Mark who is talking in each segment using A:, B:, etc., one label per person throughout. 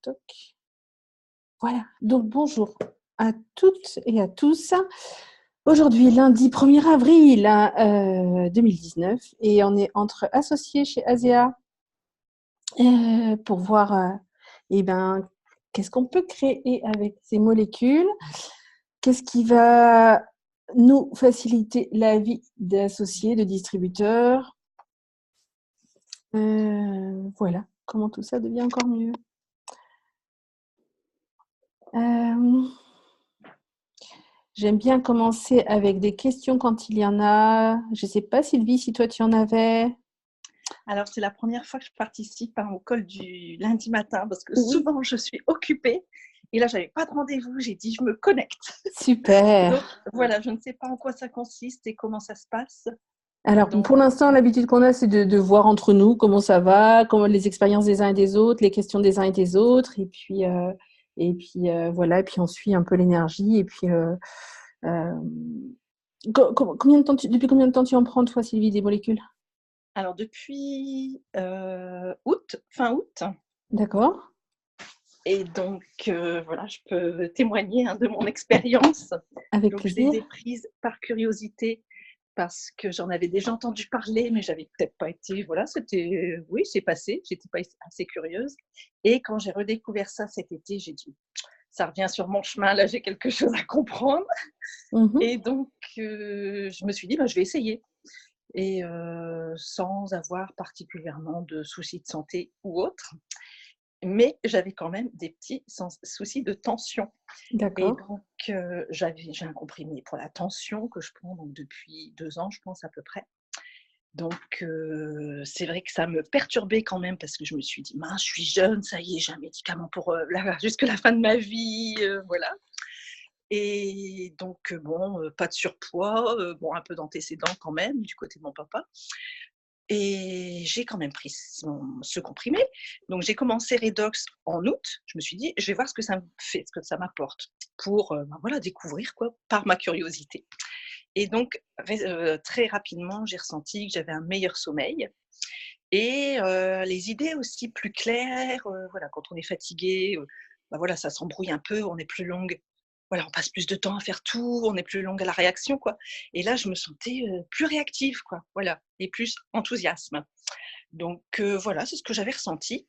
A: toc. Voilà, donc bonjour à toutes et à tous. Aujourd'hui, lundi 1er avril 2019, et on est entre associés chez ASEA pour voir qu'est-ce qu'on peut créer avec ces molécules, qu'est-ce qui va nous faciliter la vie d'associés, de distributeurs. Voilà, comment tout ça devient encore mieux. J'aime bien commencer avec des questions quand il y en a. Je ne sais pas, Sylvie, si toi tu en avais.
B: Alors, c'est la première fois que je participe au call du lundi matin parce que
A: Oui.
B: souvent je suis occupée. Et là, je n'avais pas de rendez-vous. J'ai dit, je me connecte.
A: Super.
B: Donc, voilà, je ne sais pas en quoi ça consiste et comment ça se passe.
A: Alors, pour l'instant, l'habitude qu'on a, c'est de voir entre nous comment ça va, comment les expériences des uns et des autres, les questions des uns et des autres. Et puis voilà, et puis on suit un peu l'énergie. Et puis, depuis combien de temps tu en prends, toi, Sylvie, des molécules?
B: Alors, depuis fin août.
A: D'accord.
B: Et donc, voilà, je peux témoigner de mon expérience.
A: Avec
B: donc,
A: plaisir.
B: Je les ai prises par curiosité parce que j'en avais déjà entendu parler, mais j'avais peut-être pas été. Voilà, oui, c'est passé. J'étais pas assez curieuse. Et quand j'ai redécouvert ça cet été, j'ai dit, ça revient sur mon chemin. Là, j'ai quelque chose à comprendre. Et donc, je me suis dit, je vais essayer. Et sans avoir particulièrement de soucis de santé ou autre. Mais j'avais quand même des petits soucis de tension.
A: D'accord.
B: Et donc, j'ai un comprimé pour la tension que je prends donc, depuis 2 ans, je pense à peu près. Donc, c'est vrai que ça me perturbait quand même parce que je me suis dit, mince, je suis jeune, ça y est, j'ai un médicament pour jusque la fin de ma vie, voilà. Et donc, pas de surpoids, un peu d'antécédents quand même du côté de mon papa. Et j'ai quand même pris ce comprimé. Donc, j'ai commencé Redox en août. Je me suis dit, je vais voir ce que ça me fait, ce que ça m'apporte pour découvrir par ma curiosité. Et donc, très rapidement, j'ai ressenti que j'avais un meilleur sommeil et les idées aussi plus claires. Voilà, quand on est fatigué, ça s'embrouille un peu, on est plus longue. Voilà, on passe plus de temps à faire tout, on est plus longue à la réaction, quoi. Et là, je me sentais plus réactive, quoi. Voilà, et plus enthousiasme. Donc voilà, c'est ce que j'avais ressenti.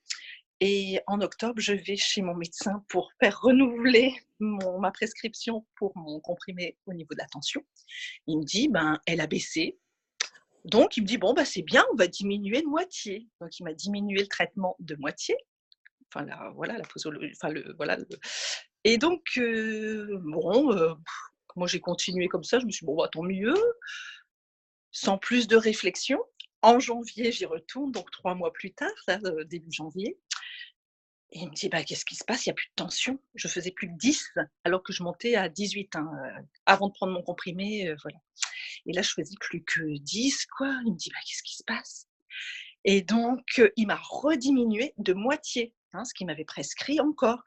B: Et en octobre, je vais chez mon médecin pour faire renouveler ma prescription pour mon comprimé au niveau de la tension. Il me dit, elle a baissé. Donc, il me dit, c'est bien, on va diminuer de moitié. Donc, il m'a diminué le traitement de moitié. Enfin, la posologie, Et donc, moi, j'ai continué comme ça. Je me suis dit, tant mieux. Sans plus de réflexion. En janvier, j'y retourne, donc 3 mois plus tard, début janvier. Et il me dit, qu'est-ce qui se passe? Il n'y a plus de tension. Je faisais plus que 10, alors que je montais à 18 avant de prendre mon comprimé. Voilà. Et là, je faisais plus que 10, quoi. Il me dit, qu'est-ce qui se passe? Et donc, il m'a rediminué de moitié, ce qu'il m'avait prescrit encore.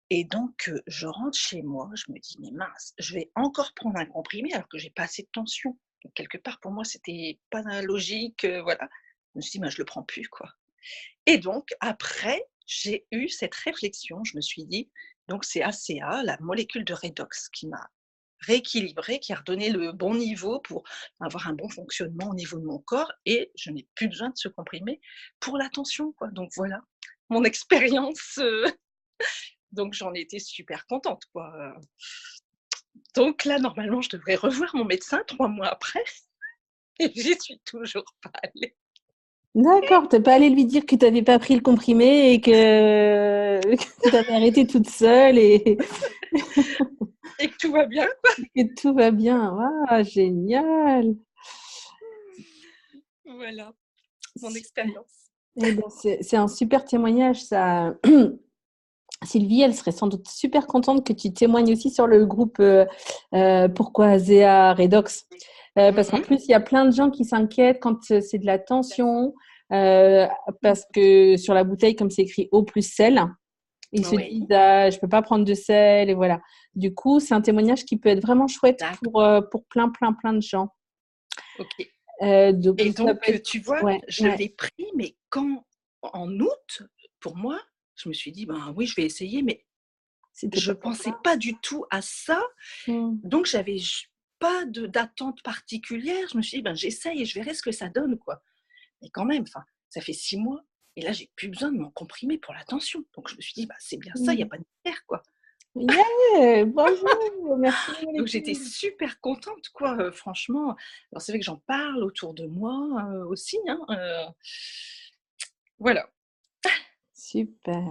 B: Et donc, je rentre chez moi, je me dis, mais mince, je vais encore prendre un comprimé alors que j'ai pas assez de tension. Donc, quelque part, pour moi, c'était pas logique, voilà. Je me suis dit, je le prends plus, quoi. Et donc, après, j'ai eu cette réflexion, je me suis dit, donc c'est ACA, la molécule de Redox, qui m'a rééquilibrée, qui a redonné le bon niveau pour avoir un bon fonctionnement au niveau de mon corps, et je n'ai plus besoin de ce comprimé pour la tension, quoi. Donc voilà, mon expérience. Donc j'en ai été super contente, quoi. Donc là, normalement, je devrais revoir mon médecin 3 mois après, et j'y suis toujours pas allée.
A: D'accord, tu n'es pas allée lui dire que tu n'avais pas pris le comprimé et que tu avais arrêté toute seule et
B: que tout va bien, quoi.
A: Et que tout va bien. Ah, génial.
B: Voilà, mon expérience.
A: C'est un super témoignage, ça. Sylvie, elle serait sans doute super contente que tu témoignes aussi sur le groupe Pourquoi ASEA Redox. Parce qu'en plus, il y a plein de gens qui s'inquiètent quand c'est de la tension, parce que sur la bouteille, comme c'est écrit eau plus sel, ils se disent je peux pas prendre de sel, et voilà. Du coup, c'est un témoignage qui peut être vraiment chouette pour plein de gens.
B: Ok.
A: Donc,
B: tu vois, je l'ai pris, mais en août, pour moi, je me suis dit, ben oui, je vais essayer, mais
A: C'était
B: je
A: pas
B: ne
A: pour
B: pensais
A: toi.
B: pas du tout à ça.
A: Mmh.
B: Donc, j'avais pas d'attente particulière. Je me suis dit, ben, j'essaye et je verrai ce que ça donne, quoi. Mais quand même, enfin, ça fait 6 mois et là, j'ai plus besoin de m'en comprimer pour la tension. Donc, je me suis dit, bah, c'est bien ça, il n'y a
A: Mmh.
B: pas de mystère, quoi.
A: Yeah! Bravo! Merci
B: Donc, j'étais
A: Molécule.
B: super contente, quoi, franchement. Alors, c'est vrai que j'en parle autour de moi aussi, hein, voilà.
A: Super.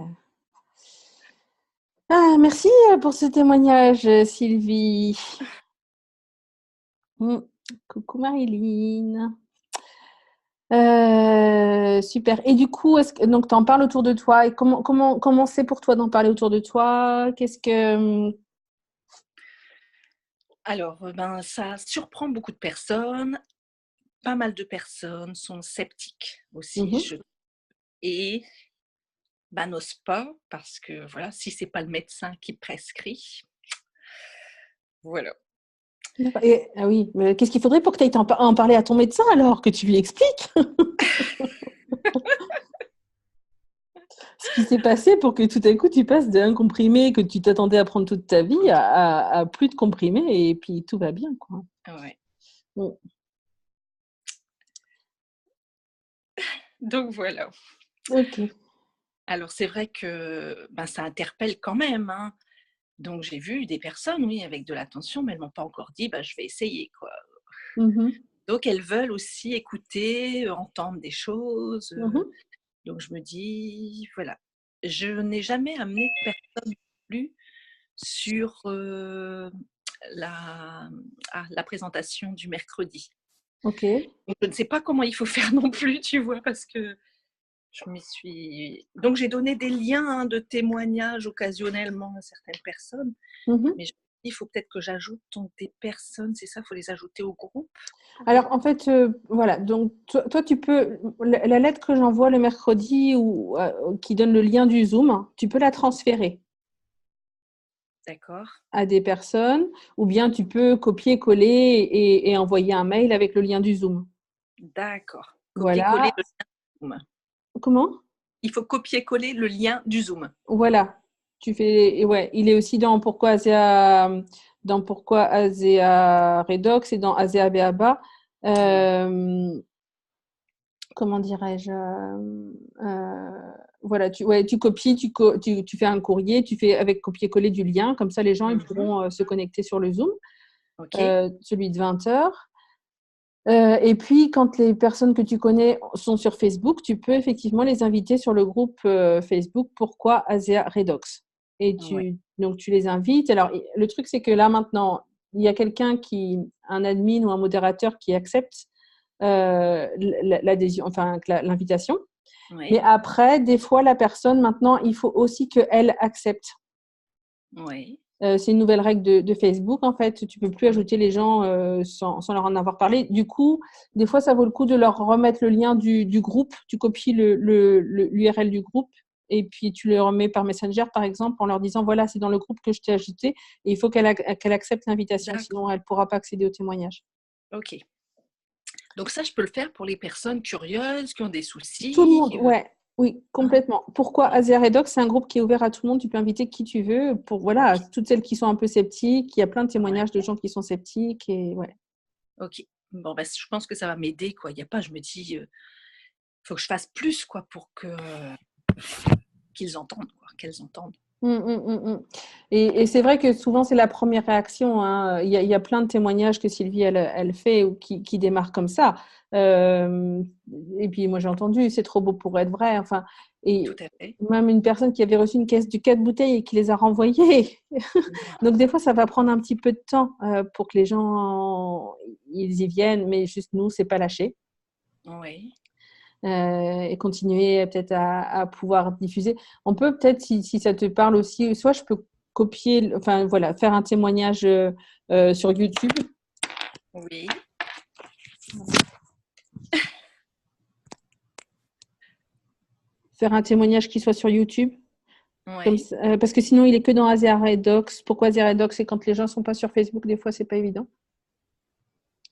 A: Ah, merci pour ce témoignage, Sylvie. Coucou Marilyn. Super. Et du coup, donc tu en parles autour de toi. Et comment c'est pour toi d'en parler autour de toi? Qu'est-ce que
B: Alors, ben, ça surprend beaucoup de personnes. Pas mal de personnes sont sceptiques aussi,
A: Mhm.
B: et bah, n'osent pas parce que voilà, si c'est pas le médecin qui prescrit, voilà.
A: D'accord. Ah oui, mais qu'est-ce qu'il faudrait pour que tu ailles en parler à ton médecin alors que tu lui expliques ce qui s'est passé pour que tout à coup tu passes d'un comprimé que tu t'attendais à prendre toute ta vie à plus de comprimés et puis tout va bien, quoi.
B: Ouais.
A: Bon.
B: Donc voilà.
A: Ok.
B: Alors c'est vrai que ben, ça interpelle quand même, hein. Donc j'ai vu des personnes, oui, avec de l'attention, mais elles m'ont pas encore dit, bah, je vais essayer, quoi.
A: Mhm.
B: Donc elles veulent aussi écouter, entendre des choses.
A: Mhm.
B: Donc je me dis, voilà, je n'ai jamais amené de personne plus sur la, la présentation du mercredi.
A: Ok.
B: Donc, je ne sais pas comment il faut faire non plus, tu vois, parce que je m'y suis. Donc j'ai donné des liens de témoignages occasionnellement à certaines personnes,
A: Mhm.
B: mais il faut peut-être que j'ajoute des personnes, c'est ça, il faut les ajouter au groupe.
A: Alors, en fait, voilà. Donc, toi, tu peux. La lettre que j'envoie le mercredi ou qui donne le lien du Zoom, tu peux la transférer
B: D'accord.
A: à des personnes ou bien tu peux copier-coller et envoyer un mail avec le lien du Zoom.
B: D'accord. Copier-coller
A: Voilà.
B: le Zoom.
A: Comment?
B: Il faut copier-coller le lien du Zoom.
A: Voilà. Tu fais. Et ouais, il est aussi dans Pourquoi Azea Redox et dans Azea Beaba.
B: Oui.
A: Comment dirais-je, voilà, tu copies, tu fais un courrier, tu fais avec copier-coller du lien, comme ça les gens ils
B: Mhm.
A: pourront se connecter sur le Zoom,
B: Ok.
A: celui de 20 heures. Et puis, quand les personnes que tu connais sont sur Facebook, tu peux effectivement les inviter sur le groupe Facebook Pourquoi Azea Redox. Et
B: Ouais.
A: donc, tu les invites. Alors, le truc, c'est que là, maintenant, il y a un admin ou un modérateur qui accepte l'adhésion, enfin, l'invitation. Mais
B: Oui.
A: après, des fois, la personne, maintenant, il faut aussi qu'elle accepte.
B: Oui.
A: C'est une nouvelle règle de Facebook, en fait. Tu peux plus
B: Mhm.
A: ajouter les gens sans leur en avoir parlé. Du coup, des fois, ça vaut le coup de leur remettre le lien du groupe. Tu copies l'URL du groupe et puis tu le remets par Messenger, par exemple, en leur disant, voilà, c'est dans le groupe que je t'ai ajouté et il faut qu'elle accepte l'invitation,
B: D'accord.
A: sinon elle ne pourra pas accéder au témoignage.
B: Ok. Donc ça, je peux le faire pour les personnes curieuses qui ont des
A: Tout le
B: soucis.
A: monde, ouais. Oui,
B: Hein.
A: complètement. Pourquoi
B: Ok.
A: Asia Redox, c'est un groupe qui est ouvert à tout le monde. Tu peux inviter qui tu veux. Pour voilà,
B: Ok.
A: toutes celles qui sont un peu sceptiques. Il y a plein de
B: Ouais.
A: témoignages de gens qui sont sceptiques et ouais.
B: Ok. Bon, bah, je pense que ça va m'aider, quoi. Il y a pas, je me dis, faut que je fasse plus, quoi, pour que qu'ils entendent, quoi, qu'elles entendent.
A: Et c'est vrai que souvent c'est la première réaction, hein. Il y a plein de témoignages que Sylvie elle fait ou qui démarrent comme ça. Euh, et puis moi j'ai entendu, c'est trop beau pour être vrai. Enfin,
B: Tout
A: et
B: à fait.
A: même une personne qui avait reçu une caisse de 4 bouteilles et qui les a renvoyées. Donc des fois ça va prendre un petit peu de temps pour que les gens ils y viennent, mais juste nous c'est pas lâché.
B: Oui.
A: Et continuer peut-être à pouvoir diffuser. On peut peut-être, si ça te parle aussi, soit je peux copier, enfin voilà, faire un témoignage sur YouTube,
B: Oui.
A: faire un témoignage qui soit sur YouTube,
B: Oui.
A: parce que sinon il est que dans Azea Redox. Pourquoi Azea Redox? C'est quand les gens sont pas sur Facebook, des fois c'est pas évident.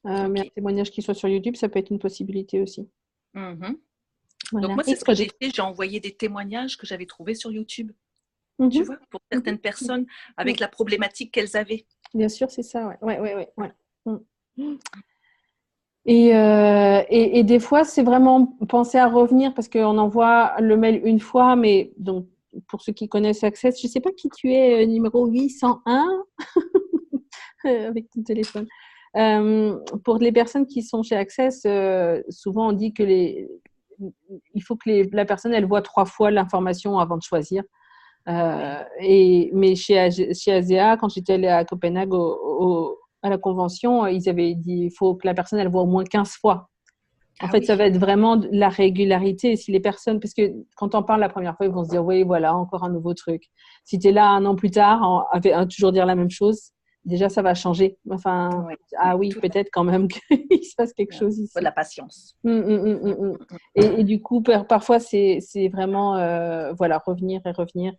A: Mais
B: Ok.
A: un témoignage qui soit sur YouTube, ça peut être une possibilité aussi.
B: Mhm. Donc
A: Voilà.
B: moi,
A: Et
B: c'est ce que
A: quoi
B: j'ai
A: d'autre?
B: fait. J'ai envoyé des témoignages que j'avais trouvés sur YouTube, tu
A: Mhm,
B: vois, pour
A: mhm,
B: certaines personnes
A: mhm.
B: avec la problématique qu'elles avaient.
A: Bien sûr, c'est ça, ouais. Ouais, ouais, ouais,
B: Voilà.
A: ouais. Mm. Et des fois, c'est vraiment penser à revenir parce qu'on envoie le mail une fois, mais donc pour ceux qui connaissent Access, je ne sais pas qui tu es, numéro 801 avec ton téléphone. Pour les personnes qui sont chez Access, souvent on dit que il faut que la personne elle voit 3 fois l'information avant de choisir. Mais chez ASEA, quand j'étais allée à Copenhague à la convention, ils avaient dit il faut que la personne elle voit au moins 15 fois. En
B: Ah
A: fait, ça
B: oui,
A: va être vraiment de la régularité. Si les personnes, parce que quand on parle la première fois, ils vont se dire oui, voilà, encore un nouveau truc. Si tu es là un an plus tard, toujours dire la même chose, déjà ça va changer. Enfin,
B: oui,
A: ah oui,
B: tout à
A: peut-être quand même qu'il se passe quelque
B: fait.
A: chose
B: Faut de
A: ici.
B: la patience.
A: Mm. Et du coup, parfois, c'est vraiment voilà, revenir et revenir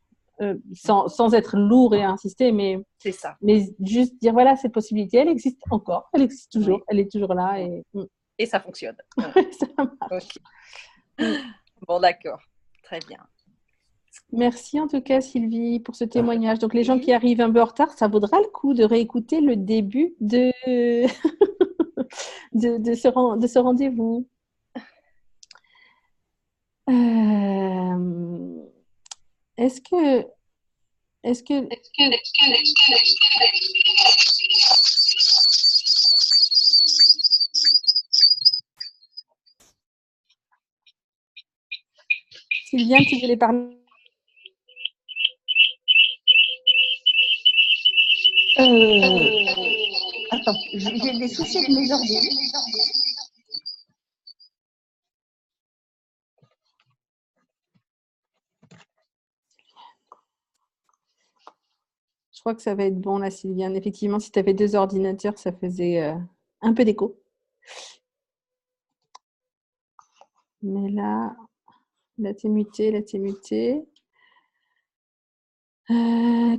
A: sans être lourd et insister,
B: C'est ça.
A: mais juste dire voilà, cette possibilité, elle existe encore, elle existe toujours,
B: Oui.
A: elle est toujours là. Et
B: Et ça fonctionne. Ouais.
A: ça
B: Ok.
A: marche. Mm.
B: Bon, d'accord. Très bien.
A: Merci en tout cas, Sylvie, pour ce témoignage. Donc, les gens qui
B: Oui.
A: arrivent un peu en retard, ça vaudra le coup de réécouter le début de ce rendez-vous. Est-ce que, est-ce que, Sylviane, tu voulais parler?
C: Attends, j'ai des soucis avec mes ordi.
A: Je crois que ça va être bon, là, Sylviane. Effectivement, si tu avais 2 ordinateurs, ça faisait un peu d'écho. Mais là, t'es mutée, là, t'es mutée.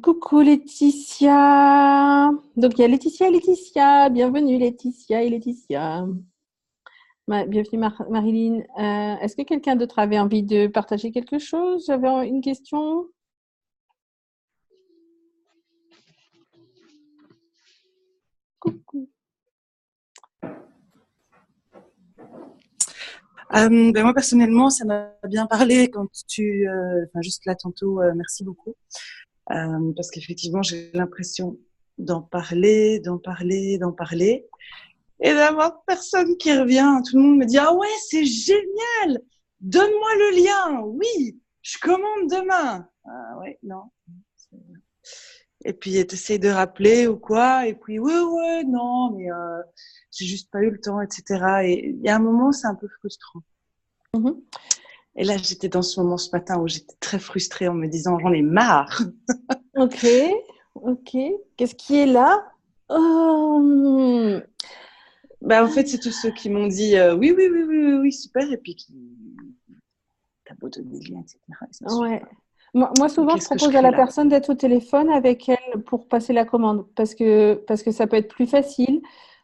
A: Coucou Laetitia. Donc il y a Laetitia et Laetitia. Bienvenue Laetitia et Laetitia. Bienvenue Marilyn. Est-ce que quelqu'un d'autre avait envie de partager quelque chose? J'avais une question. Coucou.
D: Moi personnellement, ça m'a bien parlé quand juste là tantôt, merci beaucoup, parce qu'effectivement j'ai l'impression d'en parler, et d'avoir personne qui revient. Tout le monde me dit ah ouais c'est génial, donne-moi le lien, oui, je commande demain. Ah ouais non. Et puis t'essayes de rappeler ou quoi, et puis ouais non mais j'ai juste pas eu le temps, etc. Et il y a un moment c'est un peu frustrant.
A: Mhm.
D: Et là, j'étais dans ce moment ce matin où j'étais très frustrée en me disant j'en ai marre.
A: Ok, ok. Qu'est-ce qui est là?
D: En fait, c'est tous ceux qui m'ont dit oui, super, et puis qui t'as beau donner le lien, etc. Et ça suit
A: Ouais.
D: pas.
A: Moi,
D: Mais
A: souvent, je
D: qu'est-ce que je
A: propose à
D: crée
A: la
D: là?
A: personne d'être au téléphone avec elle pour passer la commande parce que ça peut être plus facile.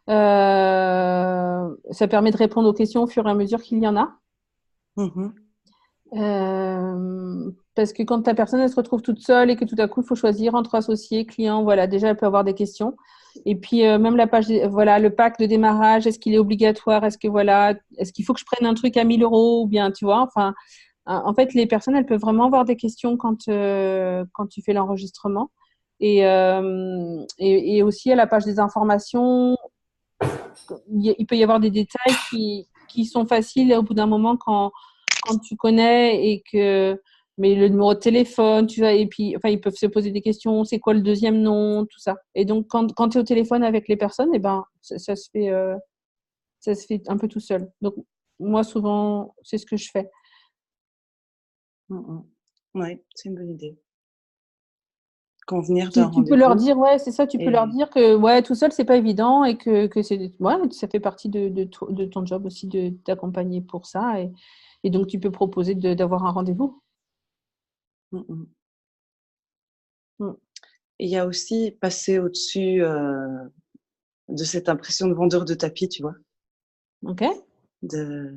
A: Ça permet de répondre aux questions au fur et à mesure qu'il y en a.
D: Mhm.
A: Parce que quand la personne elle se retrouve toute seule et que tout à coup il faut choisir entre associés, clients, voilà, déjà elle peut avoir des questions. Et puis même la page, voilà, le pack de démarrage, est-ce qu'il est obligatoire? Est-ce que voilà, est-ce qu'il faut que je prenne un truc à 1 000 € ou bien, tu vois, enfin, en fait, les personnes elles peuvent vraiment avoir des questions quand tu fais l'enregistrement. Et aussi à la page des informations, il peut y avoir des détails qui sont faciles au bout d'un moment quand tu connais et que mais le numéro de téléphone, tu vois, et puis enfin ils peuvent se poser des questions, c'est quoi le deuxième nom, tout ça. Et donc quand tu es au téléphone avec les personnes, et ben ça se fait un peu tout seul. Donc moi souvent c'est ce que je fais.
D: Mhm. Ouais, c'est une bonne idée. Convenir d'un
A: Tu peux leur
D: rendez-vous
A: dire ouais, c'est ça, tu peux leur
D: et
A: dire que ouais, tout seul c'est pas évident et que c'est ouais, ça fait partie de ton job aussi de t'accompagner pour ça et donc tu peux proposer d'avoir un rendez-vous.
D: Mhm.
A: Mm.
D: Et il y a aussi passer au-dessus de cette impression de vendeur de tapis, tu vois,
A: Ok.
D: de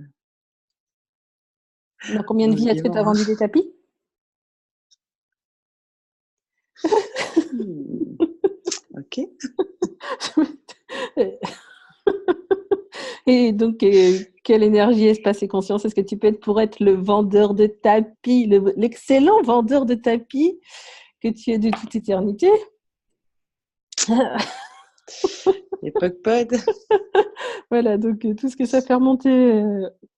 A: Dans combien de
D: Nous
A: vies est-ce que tu as
D: dirons.
A: vendu des tapis?
D: Ok.
A: Et donc, quelle énergie, espace et conscience est-ce que tu peux être pour être le vendeur de tapis, l'excellent vendeur de tapis que tu es de toute éternité?
D: Époque pod.
A: Voilà, donc tout ce que ça fait remonter,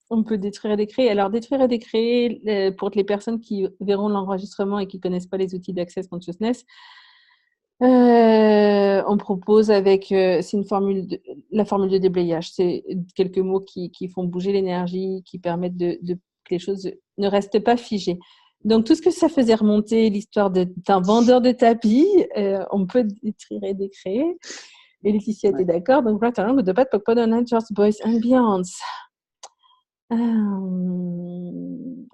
A: on peut détruire et décréer. Alors, détruire et décréer, pour les personnes qui verront l'enregistrement et qui ne connaissent pas les outils d'Access Consciousness, on propose avec, c'est la formule de déblayage. C'est quelques mots qui font bouger l'énergie, qui permettent que les choses ne restent pas figées. Donc, tout ce que ça faisait remonter, l'histoire d'un vendeur de tapis, on peut détruire et décréer. Et Laetitia était d'accord. Donc, right along with the bad just boys and beyonds.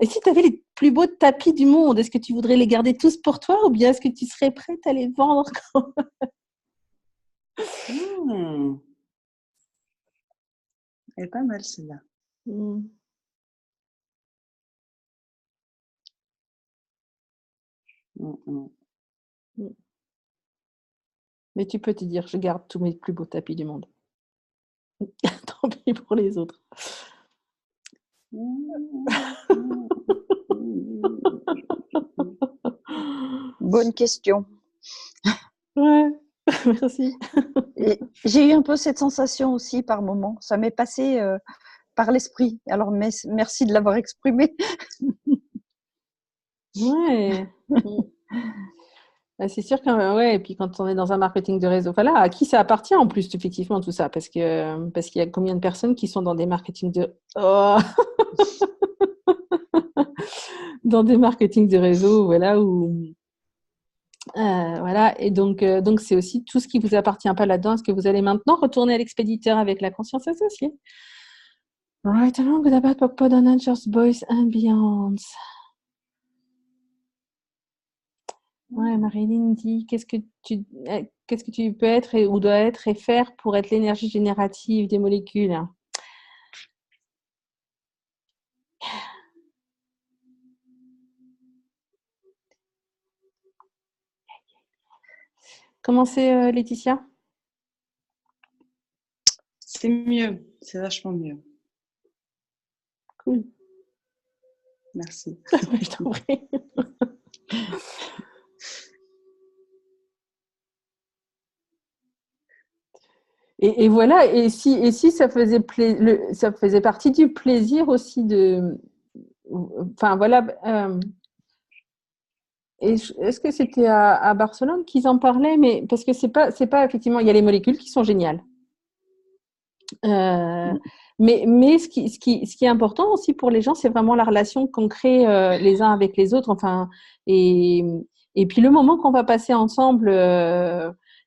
A: Et si tu avais les plus beaux tapis du monde, est-ce que tu voudrais les garder tous pour toi ou bien est-ce que tu serais prête à les vendre quand...
D: Elle est pas mal celle-là.
A: Mais tu peux te dire, je garde tous mes plus beaux tapis du monde. Tant pis pour les autres.
C: Bonne question.
A: Ouais, merci.
C: Et j'ai eu un peu cette sensation aussi par moment. Ça m'est passé par l'esprit. Alors, merci de l'avoir exprimé.
A: Ouais. C'est sûr que, ouais, et puis quand on est dans un marketing de réseau, voilà, à qui ça appartient en plus, effectivement, tout ça, parce qu'il y a combien de personnes qui sont dans des marketing dans des marketing de réseau, voilà, voilà, et donc c'est aussi tout ce qui vous appartient pas là-dedans. Est-ce que vous allez maintenant retourner à l'expéditeur avec la conscience associée? Right along with the bad pod on Angels, Boys and Beyonds. Ouais, Marilyn dit qu'est-ce que tu peux être ou dois être et faire pour être l'énergie générative des molécules? Comment c'est, Laetitia?
D: C'est mieux, c'est vachement mieux.
A: Cool.
D: Merci.
A: Je t'en prie. Et voilà, et si ça faisait ça faisait partie du plaisir aussi enfin voilà, est-ce que c'était à Barcelone qu'ils en parlaient? Mais parce que c'est pas effectivement, il y a les molécules qui sont géniales. Mais ce qui est important aussi pour les gens, c'est vraiment la relation qu'on crée les uns avec les autres. Enfin, et puis le moment qu'on va passer ensemble.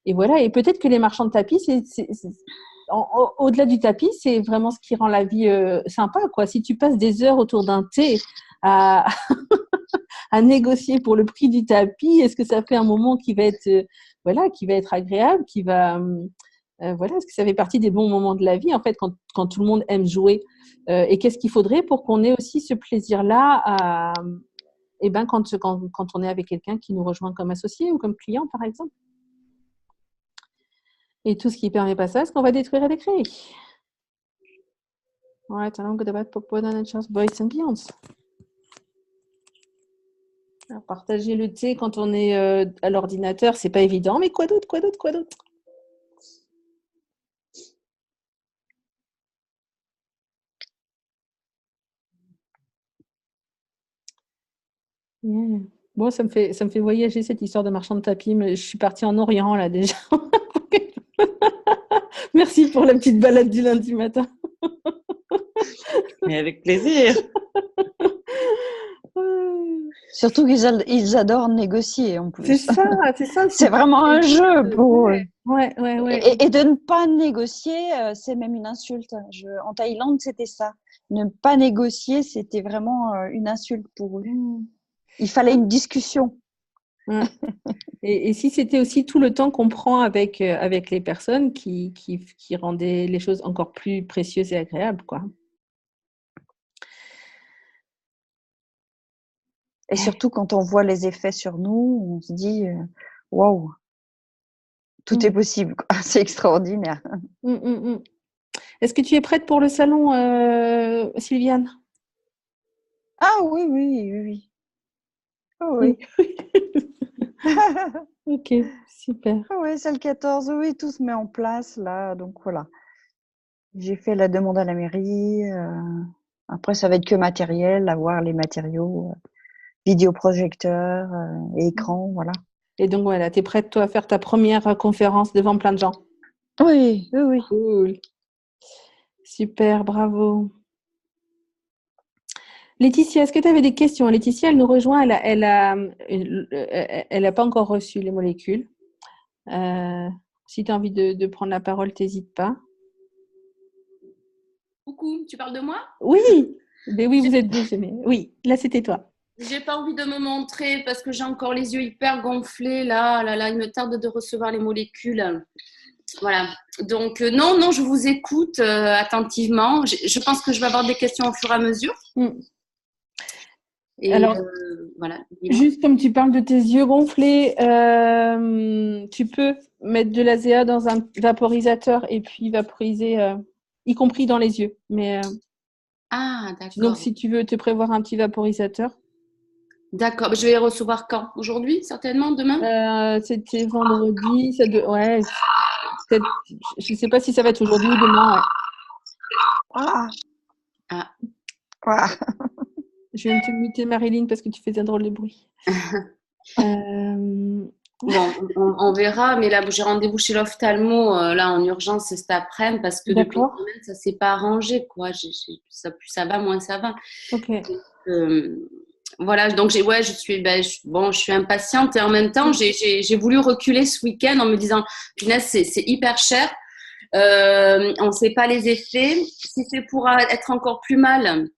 A: Et voilà. Et peut-être que les marchands de tapis, au-delà du tapis, c'est vraiment ce qui rend la vie sympa, quoi. Si tu passes des heures autour d'un thé à à négocier pour le prix du tapis, est-ce que ça fait un moment qui va être voilà, qui va être agréable, qui va voilà, est-ce que ça fait partie des bons moments de la vie, en fait, quand tout le monde aime jouer? Et qu'est-ce qu'il faudrait pour qu'on ait aussi ce plaisir-là quand on est avec quelqu'un qui nous rejoint comme associé ou comme client, par exemple? Et tout ce qui ne permet pas ça, est-ce qu'on va détruire et décréer? Right, along with the bad pop and just boys and beyonds. Alors, partager le thé quand on est à l'ordinateur, c'est pas évident, mais quoi d'autre? Yeah. Bon, ça me fait voyager cette histoire de marchand de tapis, mais je suis partie en Orient là déjà. Merci pour la petite balade du lundi matin.
D: Mais avec plaisir.
C: Surtout qu'ils adorent négocier en plus.
A: C'est ça.
C: C'est vraiment un jeu pour eux.
A: Ouais.
C: Et de ne pas négocier, c'est même une insulte. En Thaïlande, c'était ça. Ne pas négocier, c'était vraiment une insulte pour eux. Il fallait une discussion.
A: Ouais. Et si c'était aussi tout le temps qu'on prend avec les personnes qui rendaient les choses encore plus précieuses et agréables, quoi.
C: Et surtout, quand on voit les effets sur nous, on se dit, waouh, tout est possible, quoi. C'est extraordinaire.
A: Est-ce que tu es prête pour le salon, Sylviane?
C: Ah oui, oui, oui, oui. Oh, oui.
A: Ok, super.
C: Oui, c'est le 14, oui, tout se met en place là, donc voilà. J'ai fait la demande à la mairie. Après, ça va être que matériel, avoir les matériaux, vidéoprojecteur, écran, voilà.
A: Et donc voilà, tu es prête toi à faire ta première conférence devant plein de gens?
C: Oui, oui, oui.
A: Cool. Super, bravo. Laetitia, est-ce que tu avais des questions? Laetitia, elle nous rejoint, elle a pas encore reçu les molécules. Si tu as envie de prendre la parole, t'hésites pas.
E: Coucou, tu parles de moi?
A: Oui, mais oui, vous êtes deux. Oui, là c'était toi.
E: J'ai pas envie de me montrer parce que j'ai encore les yeux hyper gonflés. Là, il me tarde de recevoir les molécules. Voilà. Donc, non, je vous écoute attentivement. Je pense que je vais avoir des questions au fur et à mesure. Et
A: alors,
E: voilà.
A: Juste comme tu parles de tes yeux gonflés, tu peux mettre de l'ASEA dans un vaporisateur et puis vaporiser, y compris dans les yeux. Mais,
E: ah, d'accord.
A: donc, si tu veux te prévoir un petit vaporisateur.
E: D'accord. Je vais les recevoir quand? Aujourd'hui, certainement? Demain?
A: C'était vendredi. Ouais, je ne sais pas si ça va être aujourd'hui ou demain. Ouais.
C: Ah.
A: Je viens de te muter, Marilyn, parce que tu fais un drôle de bruit.
E: Bon, on verra, mais là, j'ai rendez-vous chez l'ophtalmo, là, en urgence, cet après-midi, parce que depuis une semaine, ça ne s'est pas arrangé, quoi. Plus ça va, moins ça va.
A: Ok.
E: Voilà, donc je suis impatiente et en même temps, j'ai voulu reculer ce week-end en me disant, punaise, c'est hyper cher. On ne sait pas les effets. Si c'est pour être encore plus mal,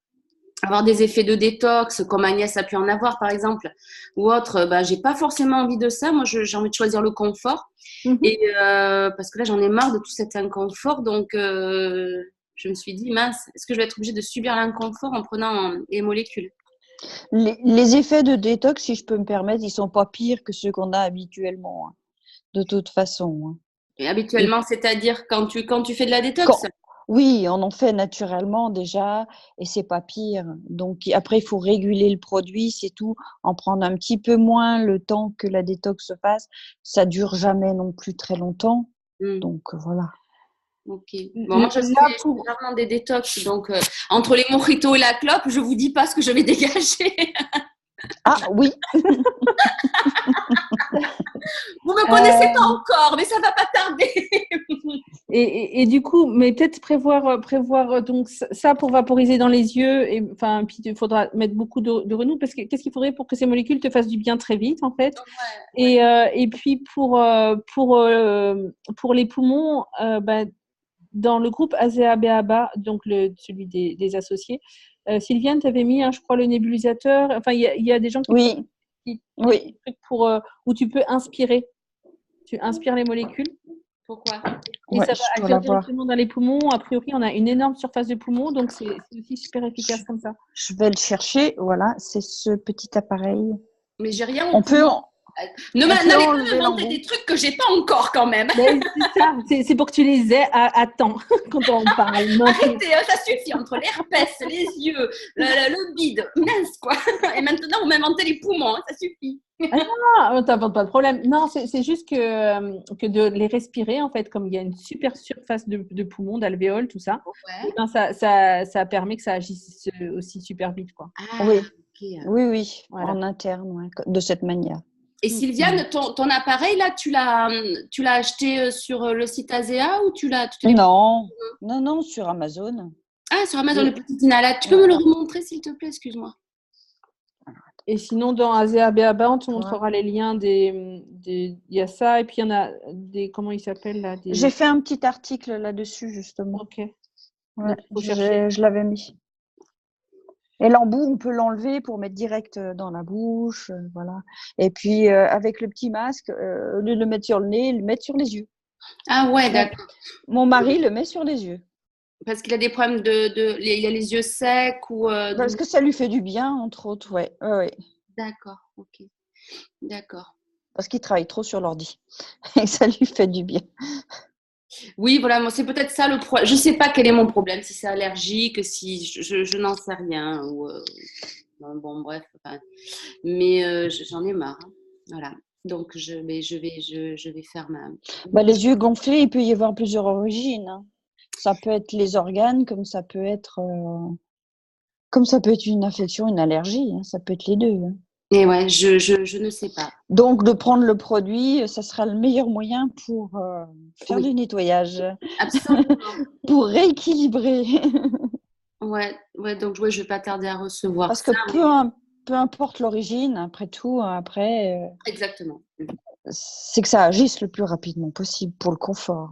E: avoir des effets de détox, comme Agnès a pu en avoir, par exemple, ou autre, j'ai pas forcément envie de ça. Moi, j'ai envie de choisir le confort. Et parce que là, j'en ai marre de tout cet inconfort. Donc, je me suis dit, mince, est-ce que je vais être obligée de subir l'inconfort en prenant les molécules?
C: Les effets de détox, si je peux me permettre, ils sont pas pires que ceux qu'on a habituellement, hein, de toute façon. Hein.
E: Et habituellement, c'est-à-dire quand tu fais de la détox?
C: Oui, on en fait naturellement déjà et c'est pas pire. Donc après, il faut réguler le produit, c'est tout. En prendre un petit peu moins le temps que la détox se fasse. Ça dure jamais non plus très longtemps. Donc voilà.
E: Ok. Bon, moi, je fais rarement des détox. Donc, entre les mojitos et la clope, je vous dis pas ce que je vais dégager.
C: Ah oui.
E: Vous me connaissez pas encore, mais ça va pas tarder.
A: Et du coup, mais peut-être prévoir donc ça pour vaporiser dans les yeux. Et enfin, puis il faudra mettre beaucoup de Renou parce que qu'est-ce qu'il faudrait pour que ces molécules te fassent du bien très vite en fait. Ouais. Et puis pour les poumons, dans le groupe ASEA-BABA, donc celui des associés, Sylviane, tu avais mis, je crois, le nébulisateur. Enfin, il y a des gens qui
C: oui.
A: Où tu peux inspirer. Tu inspires les molécules.
E: Pourquoi?
A: Et ça va agir directement dans les poumons. A priori, on a une énorme surface de poumon, donc c'est aussi super efficace comme ça.
C: Je vais le chercher. Voilà, c'est ce petit appareil.
E: Mais j'ai rien au poumon. N'allez pas me monter des trucs que j'ai pas encore quand même.
A: C'est ça, c'est pour que tu les aies à temps quand on parle.
E: Arrêtez, ça suffit entre l'herpès, les yeux, le bide, mince quoi. Et maintenant vous m'inventez les poumons, ça suffit.
A: Ah non, t'inventes pas de problème. Non, c'est juste que de les respirer en fait, comme il y a une super surface de poumons, d'alvéoles, tout ça, ça permet que ça agisse aussi super vite quoi.
C: Oui, voilà. En interne, de cette manière.
E: Et Sylviane, ton appareil là, tu l'as acheté sur le site ASEA ou tu l'as
C: Non, sur Amazon.
E: Ah, sur Amazon, le petit inhalateur. Tu peux me le remontrer s'il te plaît, excuse-moi.
A: Et sinon, dans ASEA-BABA, on te montrera les liens il y a ça, et puis il y en a des, comment ils s'appellent là
C: J'ai fait un petit article là-dessus, justement.
A: Ok.
C: Ouais, je l'avais mis. Et l'embout, on peut l'enlever pour mettre direct dans la bouche, voilà. Et puis, avec le petit masque, au lieu de le mettre sur le nez, le mettre sur les yeux.
E: Ah ouais, d'accord.
C: Mon mari le met sur les yeux.
E: Parce qu'il a des problèmes il a les yeux secs ou…
C: Parce que ça lui fait du bien, entre autres, ouais.
E: D'accord, ok. D'accord.
C: Parce qu'il travaille trop sur l'ordi et ça lui fait du bien.
E: Oui, voilà, moi, c'est peut-être ça le problème. Je ne sais pas quel est mon problème, si c'est allergique, si je n'en sais rien. Bon, bref. Enfin, mais j'en ai marre. Hein. Voilà. Donc, je vais faire ma.
C: Les yeux gonflés, il peut y avoir plusieurs origines. Hein. Ça peut être les organes, comme ça peut être une infection, une allergie. Hein. Ça peut être les deux. Hein.
E: Et ouais, je ne sais pas.
C: Donc, de prendre le produit, ça sera le meilleur moyen pour faire du nettoyage,
E: Absolument.
C: pour rééquilibrer.
E: Ouais, donc je vais pas tarder à recevoir
C: Parce que
E: ça.
C: peu importe l'origine, après tout,
E: Exactement.
C: c'est que ça agisse le plus rapidement possible pour le confort.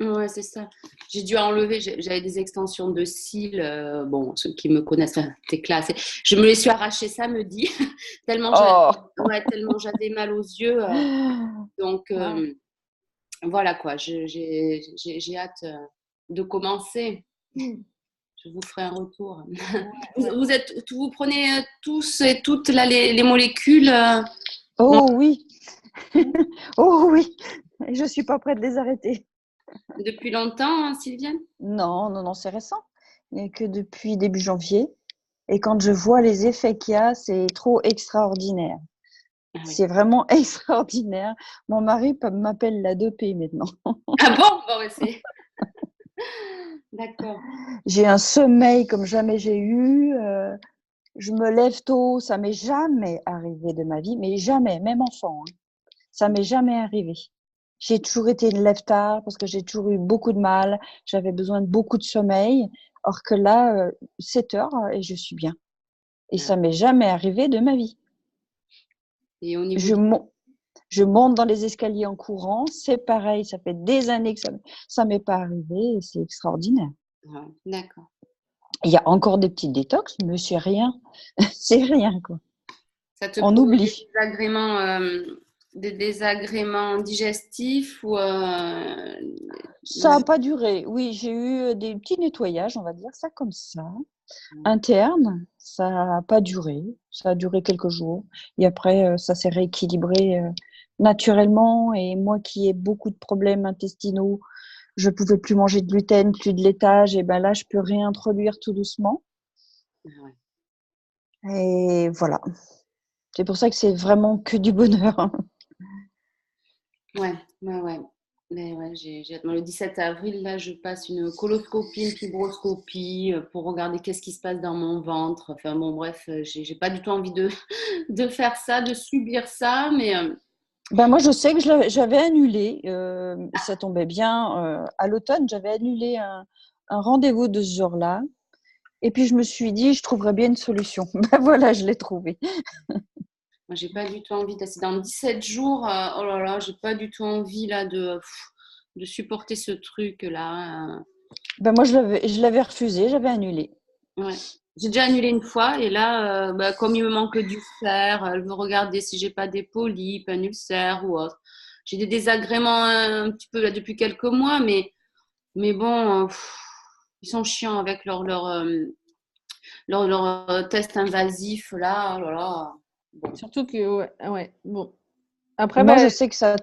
E: Ouais, c'est ça. J'ai dû enlever, j'avais des extensions de cils. Bon, ceux qui me connaissent, c'est classe. Je me les suis arrachées samedi, tellement tellement j'avais mal aux yeux. Donc, voilà quoi, j'ai hâte de commencer. Je vous ferai un retour. Vous prenez tous et toutes là, les molécules
C: Oh oui, oh oui, je suis pas prête de les arrêter.
E: depuis longtemps, hein, Sylviane?
C: Non, c'est récent. Il n'y a que depuis début janvier. Et quand je vois les effets qu'il y a, c'est trop extraordinaire.
E: Ah oui.
C: C'est vraiment extraordinaire. Mon mari m'appelle la 2P maintenant.
E: Ah bon, ouais, c'est. D'accord.
C: J'ai un sommeil comme jamais j'ai eu. Je me lève tôt, ça m'est jamais arrivé de ma vie, mais jamais, même enfant, hein. Ça m'est jamais arrivé. J'ai toujours été une lève tard parce que j'ai toujours eu beaucoup de mal. J'avais besoin de beaucoup de sommeil. Or que là, 7 heures et je suis bien. Et ça m'est jamais arrivé de ma vie.
E: Et au niveau
C: Je monte dans les escaliers en courant, c'est pareil. Ça fait des années que ça m'est pas arrivé et c'est extraordinaire.
E: Ouais, d'accord.
C: Il y a encore des petites détox, mais c'est rien. C'est rien, quoi.
E: Ça te
C: On
E: provoque
C: oublie.
E: des désagréments digestifs ou
C: Ça n'a pas duré. Oui, j'ai eu des petits nettoyages, on va dire ça comme ça, internes. Ça n'a pas duré. Ça a duré quelques jours. Et après, ça s'est rééquilibré naturellement. Et moi qui ai beaucoup de problèmes intestinaux, je ne pouvais plus manger de gluten, plus de laitage. Et ben là, je peux réintroduire tout doucement.
E: Ouais.
C: Et voilà. C'est pour ça que c'est vraiment que du bonheur.
E: Ouais. Mais ouais, j'ai hâte. Moi, le 17 avril, là, je passe une coloscopie, une fibroscopie pour regarder qu'est-ce qui se passe dans mon ventre. Enfin, bon, bref, j'ai pas du tout envie de faire ça, de subir ça, mais
C: Ben moi, je sais que j'avais annulé, ça tombait bien, à l'automne, j'avais annulé un rendez-vous de ce genre-là. Et puis, je me suis dit, je trouverais bien une solution. Ben voilà, je l'ai trouvé.
E: moi, j'ai pas du tout envie c'est dans 17 jours. Oh là là, j'ai pas du tout envie là de supporter ce truc-là.
C: Ben moi, je l'avais refusé, j'avais annulé.
E: Ouais. J'ai déjà annulé une fois et là, comme il me manque du fer, elle veut regarder si j'ai pas des polypes, un ulcère ou autre. J'ai des désagréments un petit peu là depuis quelques mois, mais bon, ils sont chiants avec leur test invasif là. Oh là là. Bon.
A: Surtout que, ouais. Bon. Après,
C: Moi, je sais que ça,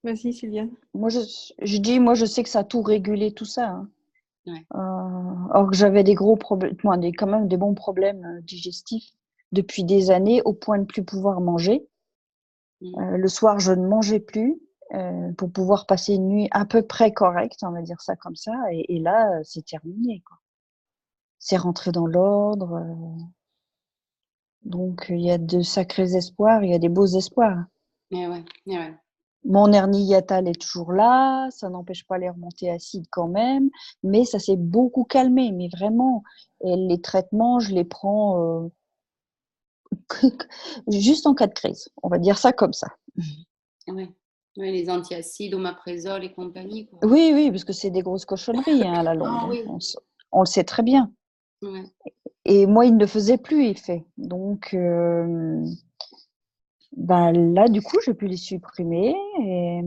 A: vas-y, Sylviane.
C: moi, je sais que ça a tout régulé, tout ça. Hein.
E: Ouais.
C: Or que j'avais des gros problèmes, quand même des bons problèmes digestifs depuis des années, au point de ne plus pouvoir manger. Le soir, je ne mangeais plus pour pouvoir passer une nuit à peu près correcte, on va dire ça comme ça. Et là, c'est terminé, quoi. C'est rentré dans l'ordre. Donc, il y a de sacrés espoirs, il y a des beaux espoirs.
E: Ouais.
C: Mon hernie hiatale est toujours là, ça n'empêche pas les remontées acides quand même, mais ça s'est beaucoup calmé. Mais vraiment, et les traitements, je les prends juste en cas de crise. On va dire ça comme ça.
E: Ouais, les antiacides, omeprazole et compagnie, quoi.
C: Oui, parce que c'est des grosses cochonneries à la longue.
E: Ah oui.
C: On le sait très bien.
E: Ouais.
C: Et moi, il ne faisait plus effet. Donc, là, du coup, j'ai pu les supprimer. Et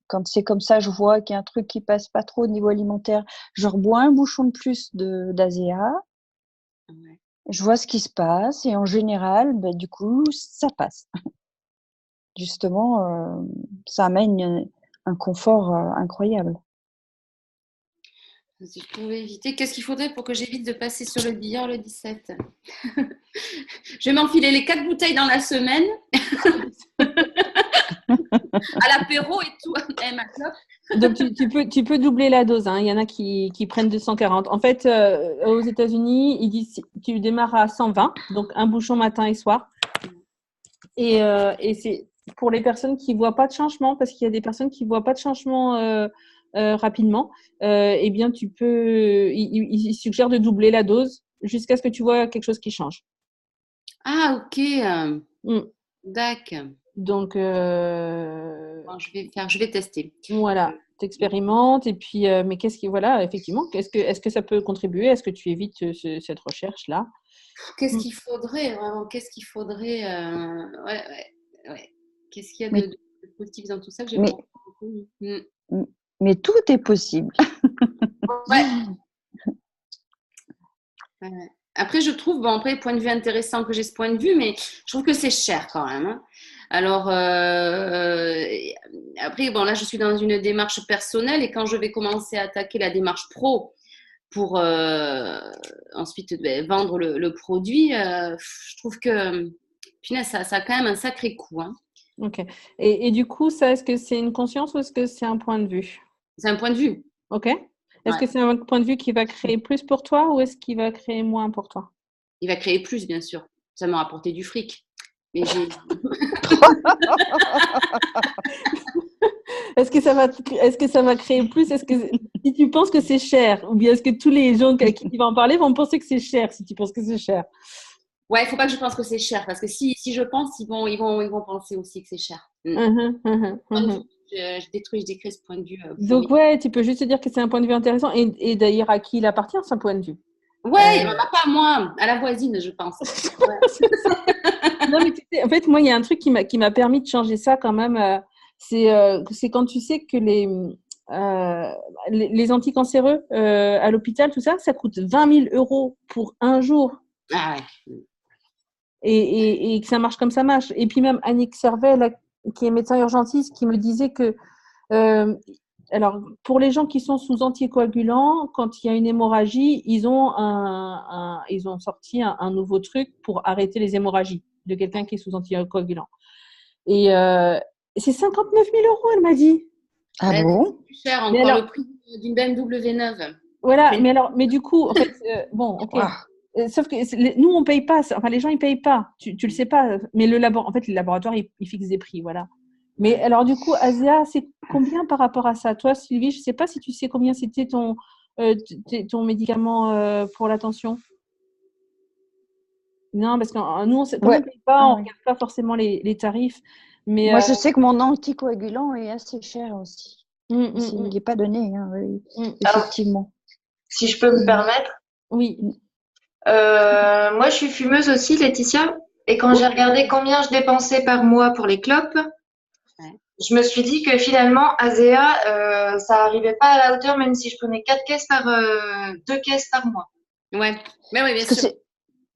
C: quand c'est comme ça, je vois qu'il y a un truc qui passe pas trop au niveau alimentaire. Je rebois un bouchon de plus d'Azea.
E: Ouais.
C: je vois ce qui se passe et en général, du coup, ça passe. Justement, ça amène un confort incroyable.
E: Si je pouvais éviter, qu'est-ce qu'il faudrait pour que j'évite de passer sur le billard le 17? Je vais m'enfiler les 4 bouteilles dans la semaine. À l'apéro et tout. Ma clope.
A: Donc, tu peux doubler la dose. Hein. Il y en a qui prennent 240. En fait, aux États-Unis, ils disent tu démarres à 120, donc un bouchon matin et soir. Et c'est pour les personnes qui ne voient pas de changement, parce qu'il y a des personnes qui ne voient pas de changement rapidement. Eh bien, ils suggèrent de doubler la dose jusqu'à ce que tu vois quelque chose qui change.
E: Ah, ok. D'accord.
A: Donc,
E: bon, je vais tester.
A: Voilà, tu expérimentes et puis, mais effectivement, est-ce que ça peut contribuer? Est-ce que tu évites cette recherche-là?
E: Qu'est-ce qu'il faudrait vraiment? Qu'est-ce qu'il faudrait ouais. Qu'est-ce qu'il y a de positif dans tout ça que j'ai vraiment beaucoup.
C: Mais tout est possible.
E: Ouais. Après, je trouve, point de vue intéressant que j'ai ce point de vue, mais je trouve que c'est cher quand même. Hein. Alors, après, là, je suis dans une démarche personnelle et quand je vais commencer à attaquer la démarche pro pour ensuite vendre le produit, je trouve que, punaise, ça a quand même un sacré coût. Hein.
A: Ok. Et du coup, ça, est-ce que c'est une conscience ou est-ce que c'est un point de vue?
E: C'est un point de vue.
A: Ok. Est-ce que c'est un point de vue qui va créer plus pour toi ou est-ce qu'il va créer moins pour toi?
E: Il va créer plus, bien sûr. Ça m'a rapporté du fric. Mais
A: Est-ce que ça va créer plus? Est-ce que si tu penses que c'est cher, ou bien est-ce que tous les gens qui tu vas en parler vont penser que c'est cher si tu penses que c'est cher?
E: Ouais, il ne faut pas que je pense que c'est cher parce que si je pense, ils vont penser aussi que c'est cher. Je décris ce point de vue.
A: Donc ouais, tu peux juste te dire que c'est un point de vue intéressant et d'ailleurs à qui il appartient ce point de vue.
E: Ouais, pas à moi, à la voisine, je pense.
A: Non, mais tu sais, en fait, moi, il y a un truc qui m'a permis de changer ça quand même. C'est quand tu sais que les anticancéreux à l'hôpital, tout ça, ça coûte 20 000 € pour un jour.
E: Ah ouais.
A: Et que ça marche comme ça marche. Et puis même Annick Servet, là, qui est médecin urgentiste, qui me disait que alors, pour les gens qui sont sous anticoagulants, quand il y a une hémorragie, ils ont sorti un nouveau truc pour arrêter les hémorragies de quelqu'un qui est sous anticoagulant. Et c'est 59 000 €, elle m'a dit.
C: Ah bon?
E: C'est plus cher encore le prix d'une BMW 9.
A: Voilà, mais du coup, en fait, bon, ok. Wow. Sauf que nous, on paye pas. Enfin, les gens, ils payent pas. Tu le sais pas. Mais les laboratoires, ils fixent des prix, voilà. Mais alors, du coup, Asia, c'est combien par rapport à ça? Toi, Sylvie, je ne sais pas si tu sais combien c'était ton médicament pour la tension. Non, parce que nous, on ne paye pas, on ne regarde pas forcément les tarifs. Mais,
C: moi, je sais que mon anticoagulant est assez cher aussi. Il n'est pas donné, hein, effectivement.
F: Alors, si je peux me permettre.
A: Oui.
F: Moi, je suis fumeuse aussi, Laetitia. Et quand j'ai regardé combien je dépensais par mois pour les clopes, je me suis dit que finalement, Azea, ça n'arrivait pas à la hauteur, même si je prenais 2 caisses par mois.
E: Ouais, mais oui, bien sûr.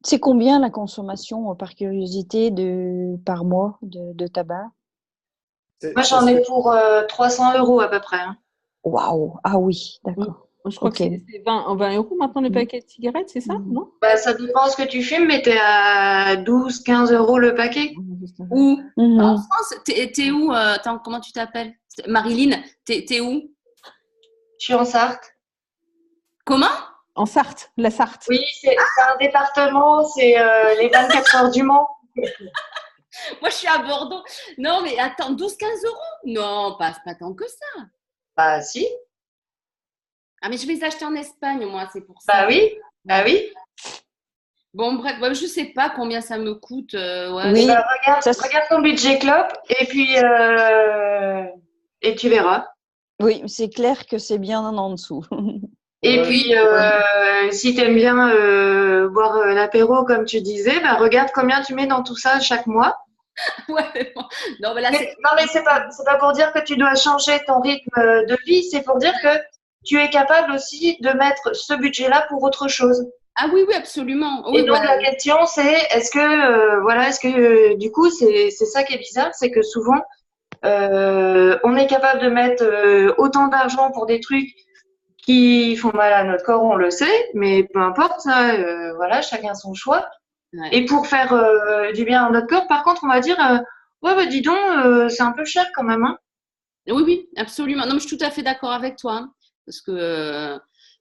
C: C'est combien la consommation, par curiosité, par mois de tabac?
F: Moi, j'en ai pour 300 € à peu près.
C: Waouh! Ah oui, d'accord.
A: Je crois que c'est 20 € maintenant le paquet de cigarettes, c'est ça, non?
F: Ça dépend ce que tu fumes, mais tu es à 12-15 € le paquet.
E: Où en France, t'es où? Attends, comment tu t'appelles? Marilyn, t'es où?
F: Je suis en Sarthe.
E: Comment?
A: En Sarthe, la Sarthe.
F: Oui, c'est un département, c'est les 24 heures du Mans.
E: Moi, je suis à Bordeaux. Non, mais attends, 12-15 €? Non, pas tant que ça.
F: Bah, si.
E: Ah, mais je vais les acheter en Espagne, moi, c'est pour ça.
F: Bah oui.
E: Bon, bref, je ne sais pas combien ça me coûte.
C: Oui.
F: Bah, regarde ton budget clope et puis et tu verras.
C: Oui, c'est clair que c'est bien en dessous.
F: Et puis, si tu aimes bien boire l'apéro, comme tu disais, bah, regarde combien tu mets dans tout ça chaque mois.
E: Ouais, bon. Non, mais là,
F: mais c'est pas pour dire que tu dois changer ton rythme de vie, c'est pour dire que tu es capable aussi de mettre ce budget-là pour autre chose.
E: Ah oui, oui, absolument. Oui,
F: Et donc la question c'est, est-ce que du coup c'est ça qui est bizarre, c'est que souvent on est capable de mettre autant d'argent pour des trucs qui font mal à notre corps, on le sait, mais peu importe, ça, voilà, chacun son choix.
E: Ouais.
F: Et pour faire du bien à notre corps, par contre, on va dire, ouais, bah dis donc, c'est un peu cher quand même, hein.
E: Oui, oui, absolument. Non, mais je suis tout à fait d'accord avec toi, hein, parce que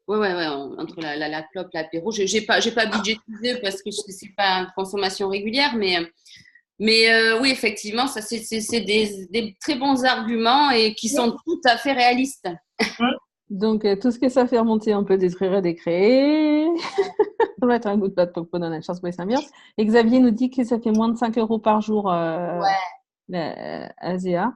E: ouais, entre la clope, l'apéro, j'ai pas budgétisé parce que c'est pas une consommation régulière, mais oui, effectivement, ça c'est des très bons arguments et qui sont tout à fait réalistes.
A: Donc, tout ce que ça fait remonter, on peut détruire et décréer. On va mettre un goût de pâte pour donner la chance pour les s'ambiance. Et Xavier nous dit que ça fait moins de 5 euros par jour ASEA.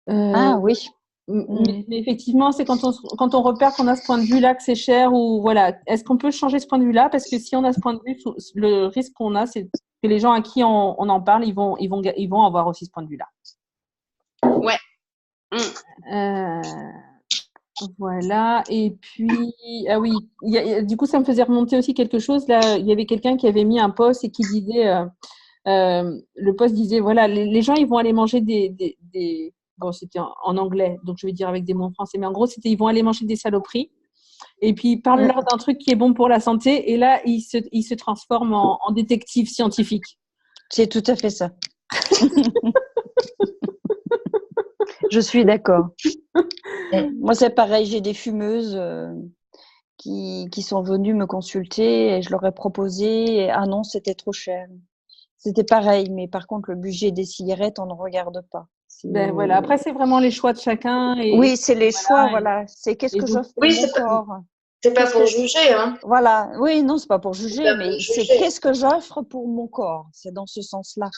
C: Ah oui.
A: Mais effectivement, c'est quand on repère qu'on a ce point de vue-là que c'est cher ou voilà. Est-ce qu'on peut changer ce point de vue-là? Parce que si on a ce point de vue, le risque qu'on a, c'est que les gens à qui on en parle, ils vont avoir aussi ce point de vue-là.
E: Ouais.
A: Voilà. Et puis, ah oui, du coup, ça me faisait remonter aussi quelque chose. Là, il y avait quelqu'un qui avait mis un post et qui disait, le post disait, voilà, les gens, ils vont aller manger bon, c'était en anglais, donc je vais dire avec des mots en français, mais en gros, c'était, ils vont aller manger des saloperies. Et puis, ils parlent leur d'un truc qui est bon pour la santé. Et là, ils se transforment en détective scientifique.
C: C'est tout à fait ça. Je suis d'accord. Moi, c'est pareil. J'ai des fumeuses qui sont venues me consulter et je leur ai proposé. Et, ah non, c'était trop cher. C'était pareil, mais par contre, le budget des cigarettes, on ne regarde pas.
A: Ben voilà. Après, c'est vraiment les choix de chacun.
C: Oui, c'est les choix, voilà. C'est qu'est-ce que j'offre pour mon corps.
F: C'est pas pour juger, hein.
C: Voilà. Oui, non, c'est pas pour juger,
F: pas
C: mais
F: pour
C: c'est
F: juger.
C: qu'est-ce que j'offre pour mon corps. C'est dans ce sens-là.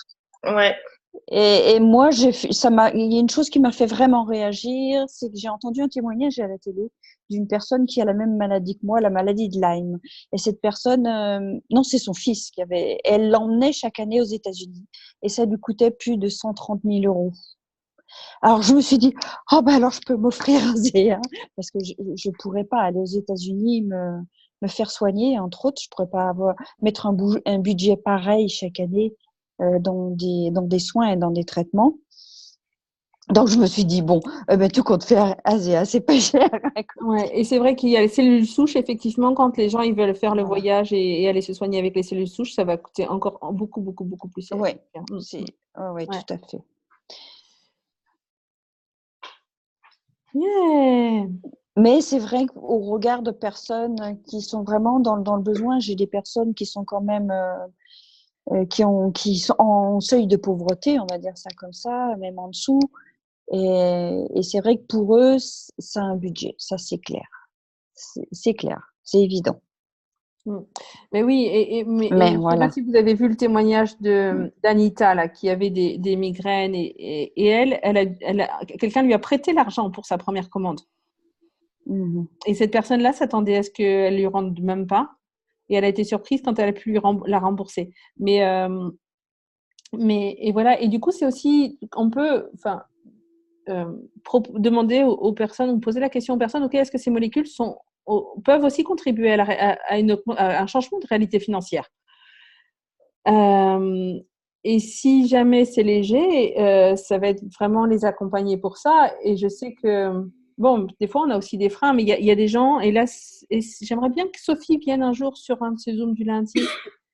F: Ouais.
C: Et moi, il y a une chose qui m'a fait vraiment réagir, c'est que j'ai entendu un témoignage à la télé d'une personne qui a la même maladie que moi, la maladie de Lyme. Et cette personne, non, c'est son fils elle l'emmenait chaque année aux États-Unis et ça lui coûtait plus de 130 000 €. Alors, je me suis dit, oh, ben alors je peux m'offrir un Zéa parce que je pourrais pas aller aux États-Unis me faire soigner, entre autres. Je pourrais pas mettre un budget pareil chaque année dans des soins et dans des traitements. Donc, je me suis dit, bon, tout compte fait, Zéa, c'est pas cher.
A: Ouais, et c'est vrai qu'il y a les cellules souches, effectivement, quand les gens ils veulent faire le voyage et aller se soigner avec les cellules souches, ça va coûter encore beaucoup, beaucoup, beaucoup plus cher.
C: Oui,
A: Ouais.
C: tout à fait.
A: Yeah.
C: Mais c'est vrai qu'au regard de personnes qui sont vraiment dans le besoin, j'ai des personnes qui sont quand même qui sont en seuil de pauvreté, on va dire ça comme ça, même en dessous. Et c'est vrai que pour eux, c'est un budget, ça c'est clair. C'est clair, c'est évident.
A: Mais oui, mais je ne sais pas si vous avez vu le témoignage d'Anita là, qui avait des migraines et quelqu'un lui a prêté l'argent pour sa première commande. Et cette personne-là s'attendait à ce qu'elle lui rende même pas. Et elle a été surprise quand elle a pu la rembourser. Mais et voilà. Et du coup, c'est aussi, on peut, demander aux personnes, ou poser la question aux personnes, ok, est-ce que ces molécules peuvent aussi contribuer à un changement de réalité financière. Et si jamais c'est léger, ça va être vraiment les accompagner pour ça. Et je sais que, bon, des fois, on a aussi des freins, mais il y a des gens, et là, j'aimerais bien que Sophie vienne un jour sur un de ces Zooms du lundi.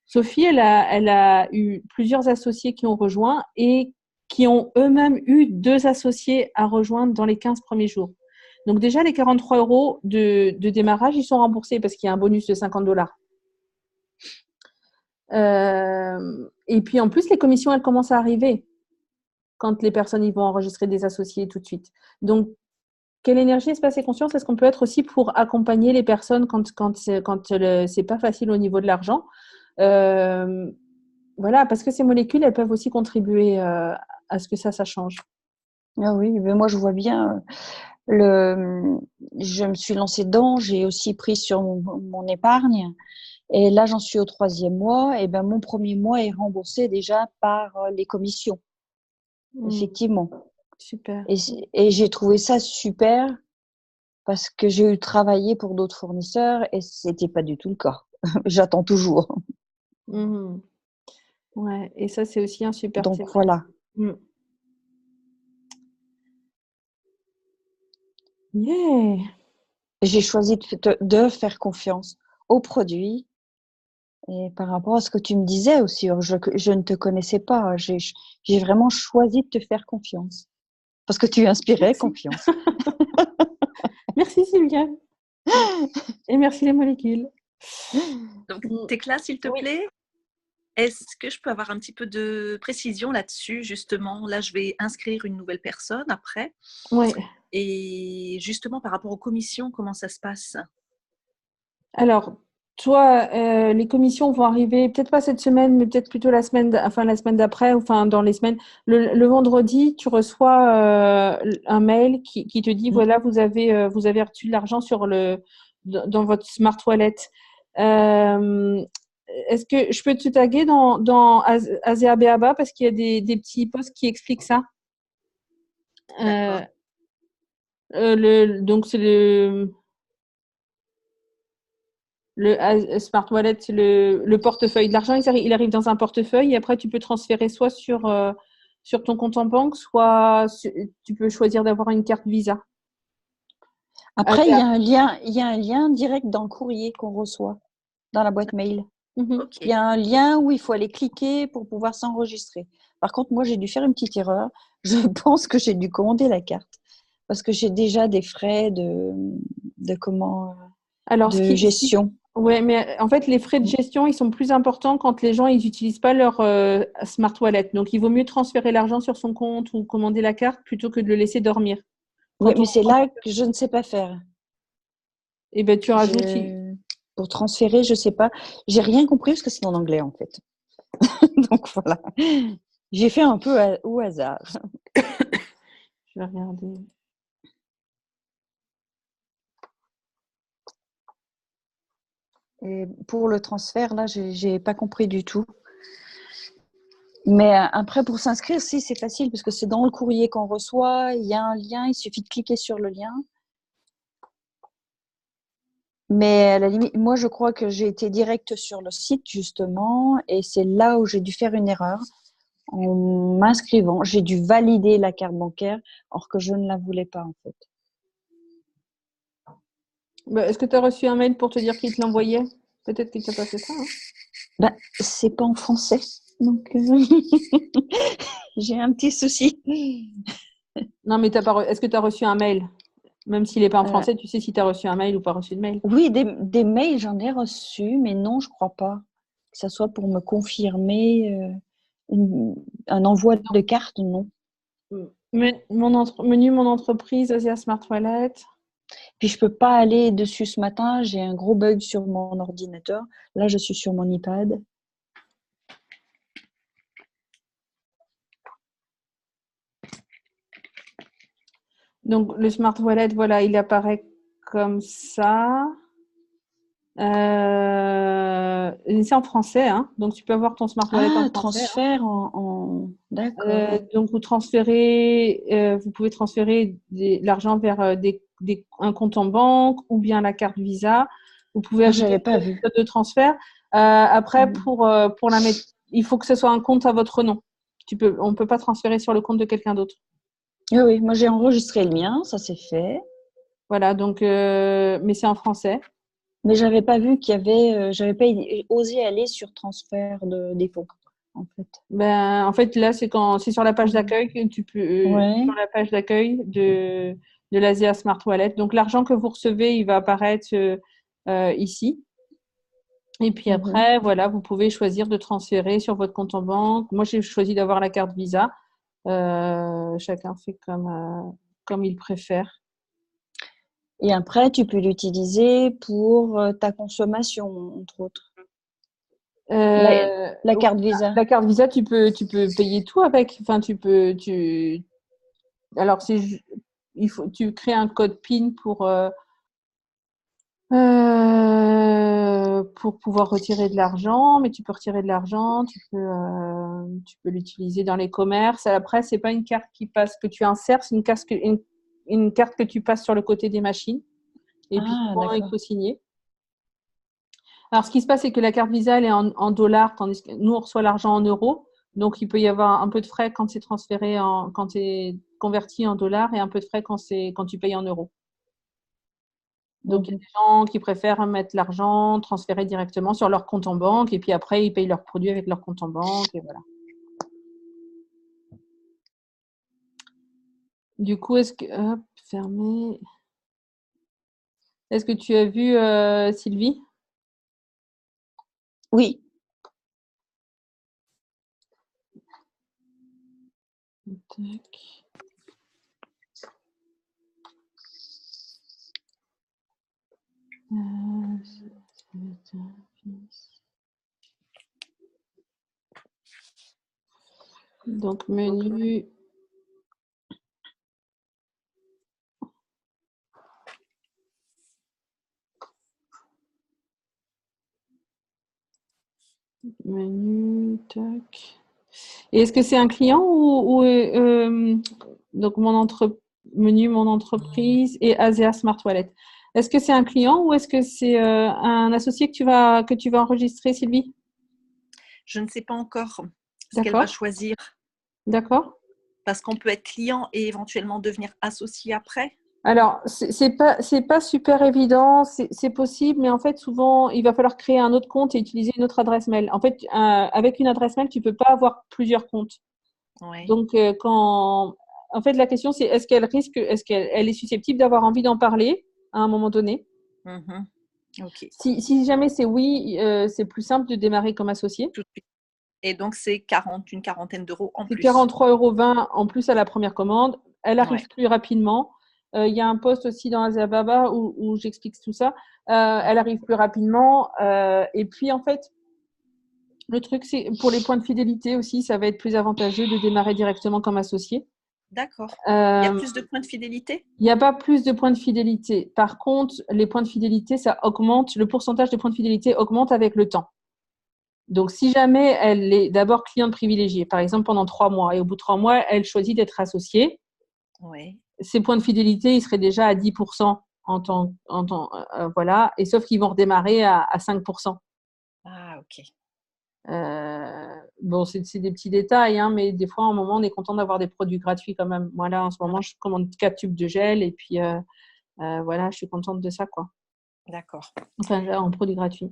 A: Sophie, elle a eu plusieurs associés qui ont rejoint et qui ont eux-mêmes eu 2 associés à rejoindre dans les 15 premiers jours. Donc déjà, les 43 € de démarrage, ils sont remboursés parce qu'il y a un bonus de $50. Et puis en plus, les commissions, elles commencent à arriver quand les personnes ils vont enregistrer des associés tout de suite. Donc, quelle énergie, espace et conscience est-ce qu'on peut être aussi pour accompagner les personnes quand c'est pas facile au niveau de l'argent? Voilà, parce que ces molécules, elles peuvent aussi contribuer à ce que ça change.
C: Ah oui, mais moi je vois bien. Je me suis lancée dedans, j'ai aussi pris sur mon épargne. Et là, j'en suis au 3e mois. Et ben, mon premier mois est remboursé déjà par les commissions. Effectivement.
A: Super.
C: Et j'ai trouvé ça super parce que j'ai eu travaillé pour d'autres fournisseurs et c'était pas du tout le cas. j'attends toujours.
A: Mhm. Ouais, et ça, c'est aussi un super
C: Donc
A: témoignage.
C: voilà.
A: Mm. Yeah.
C: J'ai choisi de faire confiance au produit. Et par rapport à ce que tu me disais aussi, je ne te connaissais pas. J'ai vraiment choisi de te faire confiance. Parce que tu inspirais
A: Merci.
C: confiance.
A: Merci Sylvia. Et merci les molécules.
B: Donc,
A: Mm.
B: Tecla, s'il te
A: Oui.
B: plaît, est-ce que je peux avoir un petit peu de précision là-dessus, justement? Là, je vais inscrire une nouvelle personne après.
A: Ouais.
B: Et justement, par rapport aux commissions, comment ça se passe?
A: Alors, toi, les commissions vont arriver, peut-être pas cette semaine, mais peut-être plutôt la semaine d'après, enfin dans les semaines. Le vendredi, tu reçois un mail qui te dit, voilà, vous avez reçu de l'argent dans votre Smart Wallet. Est-ce que je peux te taguer dans Azea Beaba parce qu'il y a des petits posts qui expliquent ça.
B: D'accord.
A: Donc c'est le Smart Wallet, c'est le portefeuille. L'argent, il arrive dans un portefeuille et après, tu peux transférer soit sur ton compte en banque, soit tu peux choisir d'avoir une carte Visa.
C: Après, il y a un lien direct dans le courrier qu'on reçoit, dans la boîte mail.
A: Mhm.
B: Ok.
C: Il y a un lien où il faut aller cliquer pour pouvoir s'enregistrer. Par contre, moi, j'ai dû faire une petite erreur. Je pense que j'ai dû commander la carte parce que j'ai déjà des frais
A: Alors,
C: de gestion.
A: ouais, mais en fait, les frais de gestion, ils sont plus importants quand les gens, ils n'utilisent pas leur Smart Wallet. Donc, il vaut mieux transférer l'argent sur son compte ou commander la carte plutôt que de le laisser dormir.
C: Oui, mais c'est là que je ne sais pas faire.
A: Et ben, tu rajoutes.
C: Pour transférer, je sais pas. J'ai rien compris parce que c'est en anglais en fait. Donc voilà. J'ai fait un peu au hasard.
A: Je vais regarder.
C: Et pour le transfert, là, j'ai pas compris du tout. Mais après, pour s'inscrire, si, c'est facile parce que c'est dans le courrier qu'on reçoit. Il y a un lien, il suffit de cliquer sur le lien. Mais à la limite, moi, je crois que j'ai été direct sur le site justement et c'est là où j'ai dû faire une erreur. En m'inscrivant, j'ai dû valider la carte bancaire, or que je ne la voulais pas en fait.
A: Bah, est-ce que tu as reçu un mail pour te dire qu'il te l'envoyait? Peut-être qu'il t'a pas fait ça. Hein.
C: Ben, c'est pas en français, donc j'ai un petit souci.
A: Non, mais est-ce que tu as reçu un mail? Même s'il n'est pas en français, tu sais si tu as reçu un mail ou pas reçu de mail.
C: Oui, des mails, j'en ai reçu, mais non, je crois pas. Que ça soit pour me confirmer un envoi de carte, non.
A: Menu mon entreprise, Asia Smart Wallet.
C: Puis je peux pas aller dessus ce matin, j'ai un gros bug sur mon ordinateur. Là, je suis sur mon iPad.
A: Donc, le Smart Wallet, voilà, il apparaît comme ça. C'est en français, hein. Donc tu peux avoir ton Smart Wallet en français.
C: Transfert d'accord.
A: Donc vous pouvez transférer l'argent vers un compte en banque ou bien la carte Visa. Vous pouvez ajouter
C: j'avais pas vu.
A: de transfert. Après, pour la mettre, il faut que ce soit un compte à votre nom. On peut pas transférer sur le compte de quelqu'un d'autre.
C: Oui, moi j'ai enregistré le mien, ça c'est fait.
A: Voilà, donc mais c'est en français.
C: Mais j'avais pas vu qu'il y avait, j'avais pas osé aller sur transfert des fonds, en fait.
A: En fait, là, c'est sur la page d'accueil que tu peux, sur la page d'accueil de l'Asia Smart Wallet. Donc, l'argent que vous recevez, il va apparaître ici. Et puis après, voilà, vous pouvez choisir de transférer sur votre compte en banque. Moi, j'ai choisi d'avoir la carte Visa. Chacun fait comme il préfère.
C: Et après, tu peux l'utiliser pour ta consommation, entre autres. La carte Visa.
A: La carte Visa, tu peux payer tout avec. Enfin, alors, tu crées un code PIN pour pouvoir retirer de l'argent, mais tu peux retirer de l'argent, tu peux l'utiliser dans les commerces. Après, c'est pas une carte que tu insères, c'est une carte que tu passes sur le côté des machines. Et puis, souvent, il faut signer. Alors, ce qui se passe, c'est que la carte Visa, elle est en dollars, tandis que nous, on reçoit l'argent en euros. Donc, il peut y avoir un peu de frais quand c'est transféré, quand c'est converti en dollars et un peu de frais quand tu payes en euros. Donc, il y a des gens qui préfèrent mettre l'argent transféré directement sur leur compte en banque et puis après, ils payent leurs produits avec leur compte en banque et voilà. Du coup, hop, fermé. Est-ce que tu as vu Sylvie?
C: Oui.
A: Tac. Donc, menu. Menu, tac. Et est-ce que c'est un client ou donc menu, mon entreprise et Asea Smart Wallet. Est-ce que c'est un client ou est-ce que c'est un associé que tu vas enregistrer, Sylvie?
B: Je ne sais pas encore ce qu'elle va choisir.
A: D'accord.
B: Parce qu'on peut être client et éventuellement devenir associé après.
A: Alors, c'est pas super évident, c'est possible, mais en fait, souvent, il va falloir créer un autre compte et utiliser une autre adresse mail. En fait, avec une adresse mail, tu peux pas avoir plusieurs comptes.
B: Ouais.
A: Donc, en fait, la question, c'est est-ce qu'elle est susceptible d'avoir envie d'en parler à un moment donné?
B: Ok.
A: Si jamais c'est oui, c'est plus simple de démarrer comme associé.
B: Tout de suite. Et donc, c'est une quarantaine d'euros en plus.
A: C'est 43,20 € en plus à la première commande. Elle arrive plus rapidement. Il y a un post aussi dans Asia Baba où j'explique tout ça. Elle arrive plus rapidement. Et puis, en fait, le truc, c'est pour les points de fidélité aussi, ça va être plus avantageux de démarrer directement comme associé.
B: D'accord. Il y a plus de points de fidélité?
A: Il n'y a pas plus de points de fidélité. Par contre, les points de fidélité, ça augmente. Le pourcentage de points de fidélité augmente avec le temps. Donc, si jamais elle est d'abord cliente privilégiée, par exemple pendant 3 mois, et au bout de 3 mois, elle choisit d'être associée, ses points de fidélité, ils seraient déjà à 10% voilà, et sauf qu'ils vont redémarrer à 5%.
B: Ah, ok.
A: Bon, c'est des petits détails, hein, mais des fois, à un moment, on est content d'avoir des produits gratuits quand même. Moi, là, en ce moment, je commande 4 tubes de gel et puis voilà, je suis contente de ça, quoi.
B: D'accord.
A: Enfin, en produits gratuits.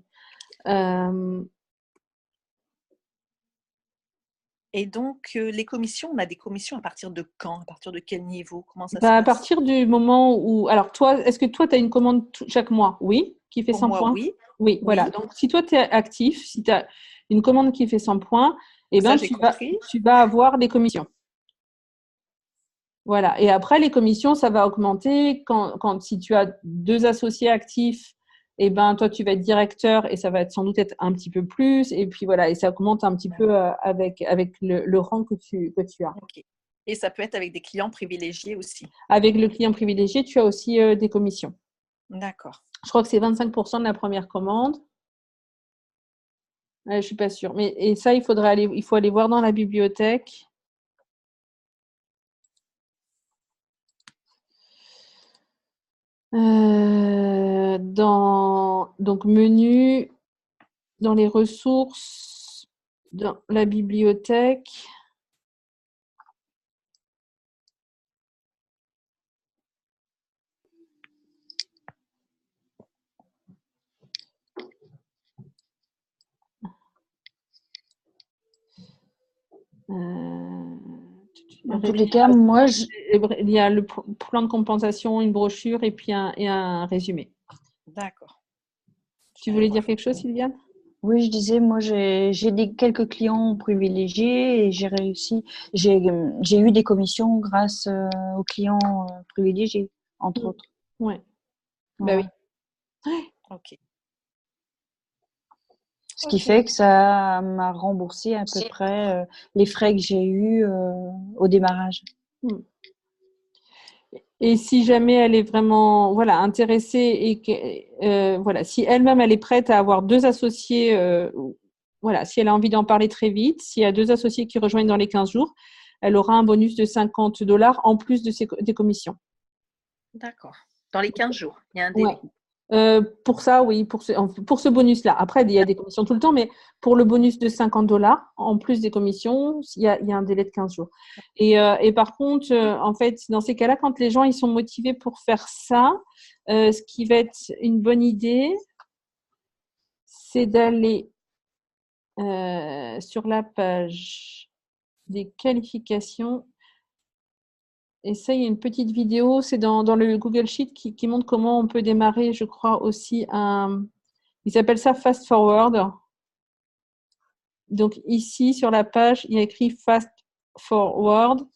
B: Et donc, les commissions, on a des commissions à partir de quand? À partir de quel niveau? Comment ça se
A: À
B: passe?
A: partir du moment où… Alors, toi, est-ce que toi, tu as une commande chaque mois? Oui, qui fait
B: Pour
A: 100
B: moi,
A: points?
B: oui.
A: Oui, voilà. Donc, si toi, tu es actif, si tu as une commande qui fait 100 points, eh ben, tu vas avoir des commissions. Voilà. Et après, les commissions, ça va augmenter si tu as 2 associés actifs, eh ben, toi, tu vas être directeur et ça va sans doute être un petit peu plus. Et puis voilà, et ça augmente un petit peu avec le rang que tu as.
B: Okay. Et ça peut être avec des clients privilégiés aussi.
A: Avec le client privilégié, tu as aussi des commissions.
B: D'accord.
A: Je crois que c'est 25% de la première commande. Je ne suis pas sûre. Et ça, il faut aller voir dans la bibliothèque. Donc, menu, dans les ressources, dans la bibliothèque.
C: En tous les cas, moi,
A: il y a le plan de compensation, une brochure et puis un résumé.
B: D'accord.
A: Tu voulais dire quelque chose, Sylviane?
C: Oui, je disais, moi, j'ai quelques clients privilégiés et j'ai eu des commissions grâce aux clients privilégiés, entre autres.
A: Ouais.
C: Voilà.
A: Bah oui.
B: Ok.
C: Ce qui fait que ça m'a remboursé à peu près les frais que j'ai eus au démarrage.
A: Et si jamais elle est vraiment intéressée et que si elle-même elle est prête à avoir 2 associés, si elle a envie d'en parler très vite, s'il y a 2 associés qui rejoignent dans les 15 jours, elle aura un bonus de 50 $ en plus des commissions.
B: D'accord. Dans les 15 jours, il y a un délai.
A: Pour ça, oui, pour ce bonus-là. Après, il y a des commissions tout le temps, mais pour le bonus de $50, en plus des commissions, il y a un délai de 15 jours. Et par contre, en fait, dans ces cas-là, quand les gens ils sont motivés pour faire ça, ce qui va être une bonne idée, c'est d'aller sur la page des qualifications. Et ça, il y a une petite vidéo, c'est dans le Google Sheet qui montre comment on peut démarrer, je crois, aussi ils appellent ça Fast Forward. Donc ici, sur la page, il y a écrit Fast Forward.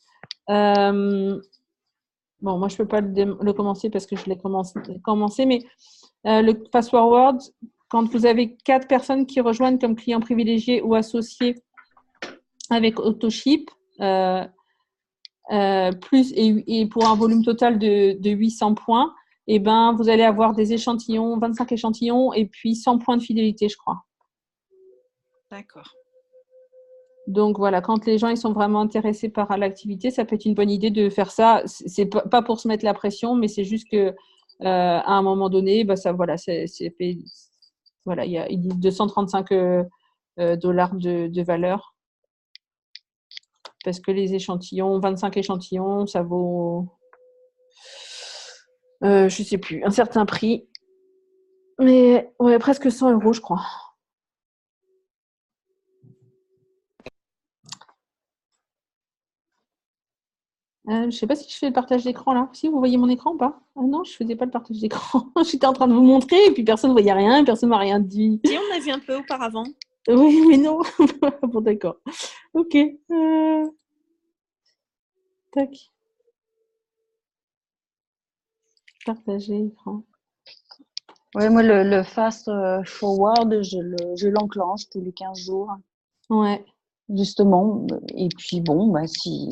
A: Bon, moi, je ne peux pas le commencer parce que je l'ai commencé, mais le Fast Forward, quand vous avez 4 personnes qui rejoignent comme clients privilégiés ou associés avec Autoship, plus et pour un volume total de 800 points, et ben, vous allez avoir des échantillons, 25 échantillons et puis 100 points de fidélité, je crois.
B: D'accord.
A: Donc voilà, quand les gens ils sont vraiment intéressés par l'activité, ça peut être une bonne idée de faire ça. C'est pas pour se mettre la pression, mais c'est juste que à un moment donné, bah ça voilà, voilà, ils disent 235 dollars de valeur parce que les échantillons, 25 échantillons, ça vaut je sais plus, un certain prix, mais ouais, presque 100 €, je crois. Je sais pas si je fais le partage d'écran là. Si, vous voyez mon écran ou pas? Ah non, je faisais pas le partage d'écran. J'étais en train de vous montrer et puis personne ne voyait rien, personne m'a rien dit.
B: Si, on a vu un peu auparavant.
A: Oui, mais non. Bon, d'accord. Ok. Tac. Partager écran.
C: Oui, moi, le fast forward, je l'enclenche tous les 15 jours.
A: Ouais.
C: Justement. Et puis bon, bah, si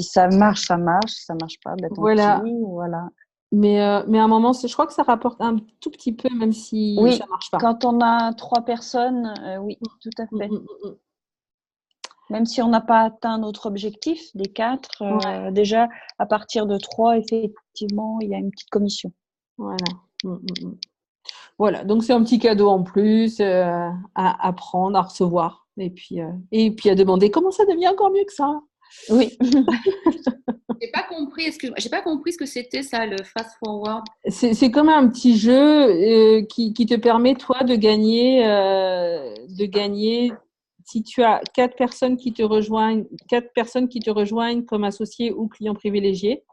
C: ça marche, ça marche. Si ça marche pas, bah, tant
A: Voilà.
C: pis. Voilà.
A: Mais à un moment, je crois que ça rapporte un tout petit peu, même si
C: Oui,
A: ça marche pas.
C: quand on a 3 personnes, oui, tout à fait. Même si on n'a pas atteint notre objectif des 4,
A: Ouais.
C: déjà à partir de 3, effectivement, il y a une petite commission.
A: Voilà. Voilà, donc c'est un petit cadeau en plus à prendre, à recevoir. Et puis à demander comment ça devient encore mieux que ça.
C: Oui.
E: J'ai pas compris, excuse-moi, j'ai pas compris ce que c'était ça, le fast forward.
A: C'est comme un petit jeu qui te permet, toi, de gagner si tu as 4 personnes qui te rejoignent comme associés ou clients privilégiés.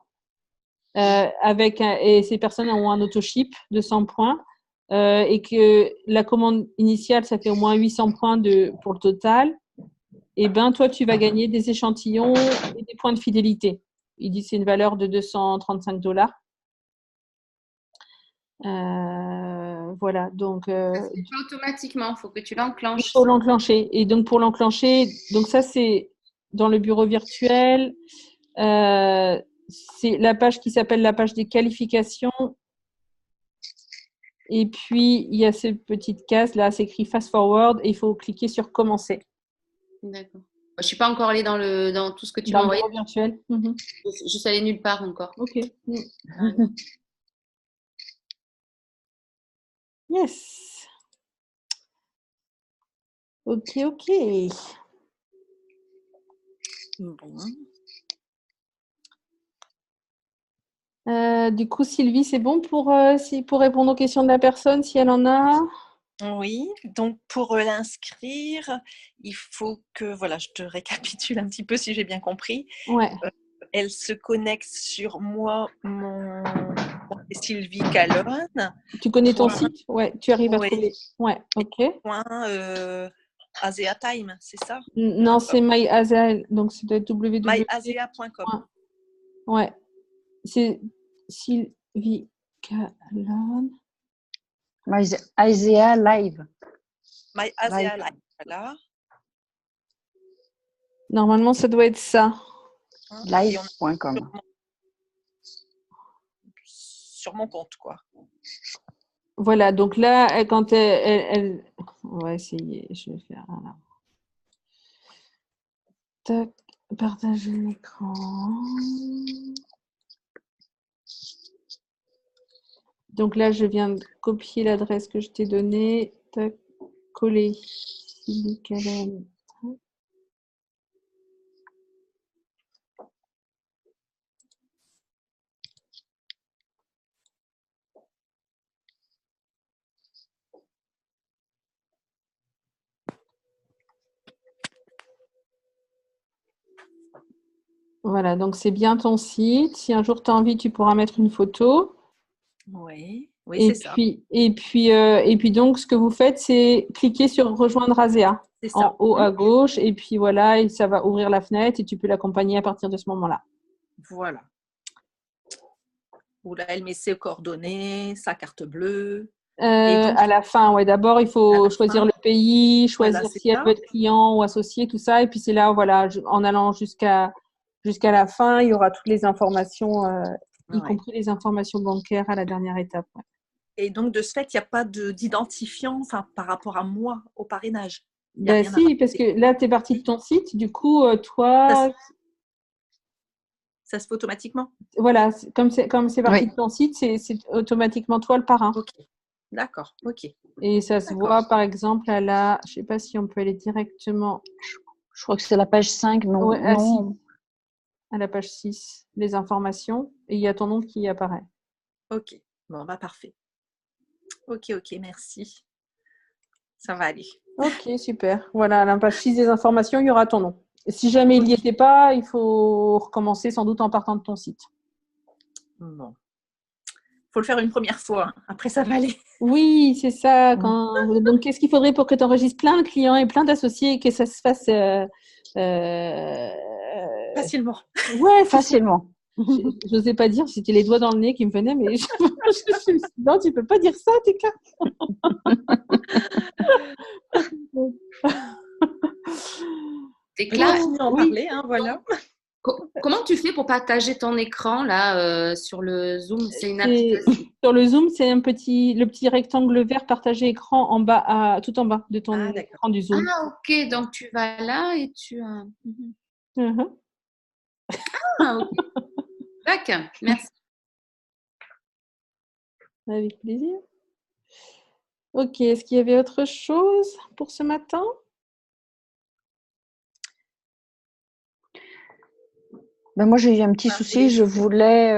A: Et ces personnes ont un autoship de 100 points et que la commande initiale, ça fait au moins 800 points pour le total, et ben toi, tu vas gagner des échantillons et des points de fidélité. Il dit que c'est une valeur de 235 $. Voilà, donc
E: Ça se fait pas automatiquement, il faut que tu l'enclenches.
A: il faut l'enclencher. Et donc pour l'enclencher, donc ça c'est dans le bureau virtuel. C'est la page qui s'appelle la page des qualifications. Et puis, il y a ces petites cases là, c'est écrit Fast Forward et il faut cliquer sur Commencer.
E: D'accord. Je ne suis pas encore allée dans tout ce que tu
A: Dans
E: m'as
A: le
E: envoyé.
A: bureau virtuel.
E: Je suis allée nulle part encore.
A: Ok. Yes. Ok.
B: Bon.
A: Du coup, Sylvie, c'est bon pour répondre aux questions de la personne, si elle en a?
B: Oui, donc pour l'inscrire, il faut que, voilà, je te récapitule un petit peu si j'ai bien compris.
A: Ouais.
B: Elle se connecte sur mon Sylvie Calonne.
A: Tu connais ton site? Ouais, tu arrives à trouver. Ouais, ok.
B: Asea Time, c'est ça?
A: Non, c'est MyAsia, donc ça doit être www.
B: myasea.com.
A: Ouais, c'est Sylvie Calonne.
C: MyAsia Live.
B: MyAsia Live, voilà.
A: Normalement, ça doit être ça.
C: Live.com.
B: Sur mon compte, quoi.
A: Voilà, donc là, quand elle... On va essayer, je vais faire... Voilà. Tac, partager l'écran. Donc là, je viens de copier l'adresse que je t'ai donnée. Tac, coller. Sylvie Calem. Voilà, donc c'est bien ton site. Si un jour tu as envie, tu pourras mettre une photo.
B: Oui,
A: Et
B: c'est ça.
A: puis donc, ce que vous faites, c'est cliquer sur rejoindre Azea
B: C'est ça.
A: en haut à gauche. Et puis voilà, et ça va ouvrir la fenêtre et tu peux l'accompagner à partir de ce moment-là.
B: Voilà. Où là, elle met ses coordonnées, sa carte bleue. Et donc,
A: À la fin, ouais, d'abord, il
B: à
A: faut
B: la
A: choisir
B: fin,
A: le pays, choisir
B: voilà, c'est
A: si elle
B: ça.
A: veut être client ou associé, tout ça. Et puis c'est là, voilà, en allant jusqu'à la fin, il y aura toutes les informations, y
B: Ouais.
A: compris les informations bancaires à la dernière étape. Ouais.
B: Et donc, de ce fait, il n'y a pas d'identifiant par rapport à moi au parrainage. Il n'y a
A: Ben
B: rien à
A: si, parce
B: rajouter.
A: que là, tu es parti de ton site. Du coup,
B: Ça,
A: toi,
B: ça se fait automatiquement.
A: voilà, comme c'est parti
C: Oui.
A: de ton site, c'est automatiquement toi le parrain.
B: Ok. D'accord. Ok.
A: Et ça se voit, par exemple, à la, je sais pas si on peut aller directement
C: Je crois que c'est la page 5, non,
A: ouais,
C: non.
A: à la page 6, les informations, et il y a ton nom qui apparaît.
B: Ok. Bon, bah parfait. Ok, merci. Ça va aller.
A: Ok, super. Voilà, à la page 6 des informations, il y aura ton nom. Et si jamais il n'y était pas, il faut recommencer sans doute en partant de ton site.
B: Bon. Faut le faire une première fois. Après, ça va aller.
A: Oui, c'est ça. Donc, qu'est-ce qu'il faudrait pour que tu enregistres plein de clients et plein d'associés et que ça se fasse
B: Facilement.
A: ouais,
C: Facilement.
A: Je n'osais pas dire, c'était les doigts dans le nez qui me venaient, mais non, tu peux pas dire ça, t'es clair.
E: C'est clair.
B: On va en parler, hein, voilà.
E: Comment tu fais pour partager ton écran là sur le Zoom? C'est une application.
A: Sur le Zoom, c'est le petit rectangle vert partagé écran en bas, tout en bas de ton écran du Zoom.
E: Ah, ok. Donc, tu vas là et tu...
A: Mhm.
E: Ah, ok. D'accord. Merci.
A: Avec plaisir. Ok, est-ce qu'il y avait autre chose pour ce matin?
C: Ben moi, j'ai eu un petit souci. Je voulais,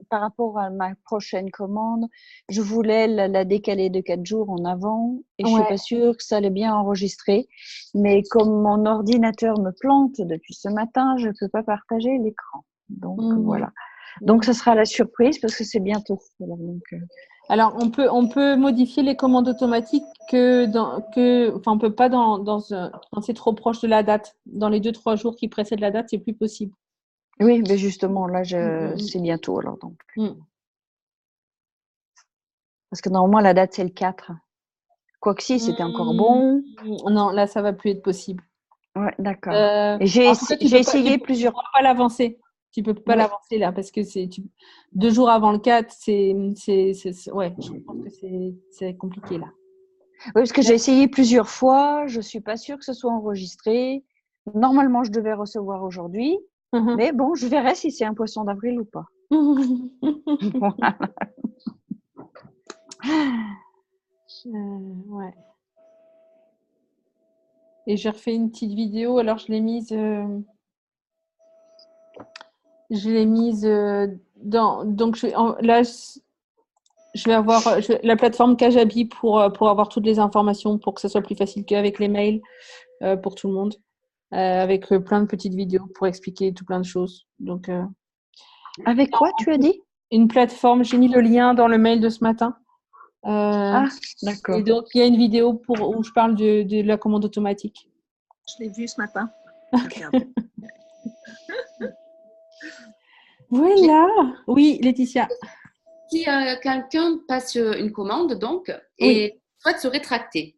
C: par rapport à ma prochaine commande, je voulais la décaler de 4 jours en avant et je suis pas sûre que ça allait bien enregistrer. Mais comme mon ordinateur me plante depuis ce matin, je peux pas partager l'écran. Donc voilà. Donc ça sera la surprise parce que c'est bientôt. Voilà, donc,
A: alors, on peut modifier les commandes automatiques on peut pas quand c'est trop proche de la date. Dans les 2-3 jours qui précèdent la date, c'est plus possible.
C: oui, mais justement, là, c'est bientôt alors donc. Parce que normalement, la date, c'est le 4. Quoique si, c'était encore bon.
A: Non, là, ça va plus être possible.
C: Ouais, d'accord. Et j'ai essayé plusieurs fois.
A: Tu ne peux pas l'avancer. Tu peux pas l'avancer là parce que 2 jours avant le 4, ouais, je pense que c'est compliqué là.
C: Oui, parce que j'ai essayé plusieurs fois. Je suis pas sûre que ce soit enregistré. Normalement, je devais recevoir aujourd'hui. Mais bon, je verrai si c'est un poisson d'avril ou pas. Voilà.
A: Ouais. Et j'ai refait une petite vidéo. Alors, je l'ai mise dans. Donc, là, je vais avoir la plateforme Kajabi pour avoir toutes les informations, pour que ce soit plus facile qu'avec les mails pour tout le monde. Avec plein de petites vidéos pour expliquer tout plein de choses. Donc,
C: avec quoi, tu as dit?
A: Une plateforme. J'ai mis le lien dans le mail de ce matin.
C: Ah, d'accord.
A: Et donc, il y a une vidéo où je parle de la commande automatique.
B: Je l'ai vue ce matin.
A: Voilà. Oui, Laetitia.
E: Si quelqu'un passe une commande, donc, et souhaite se rétracter,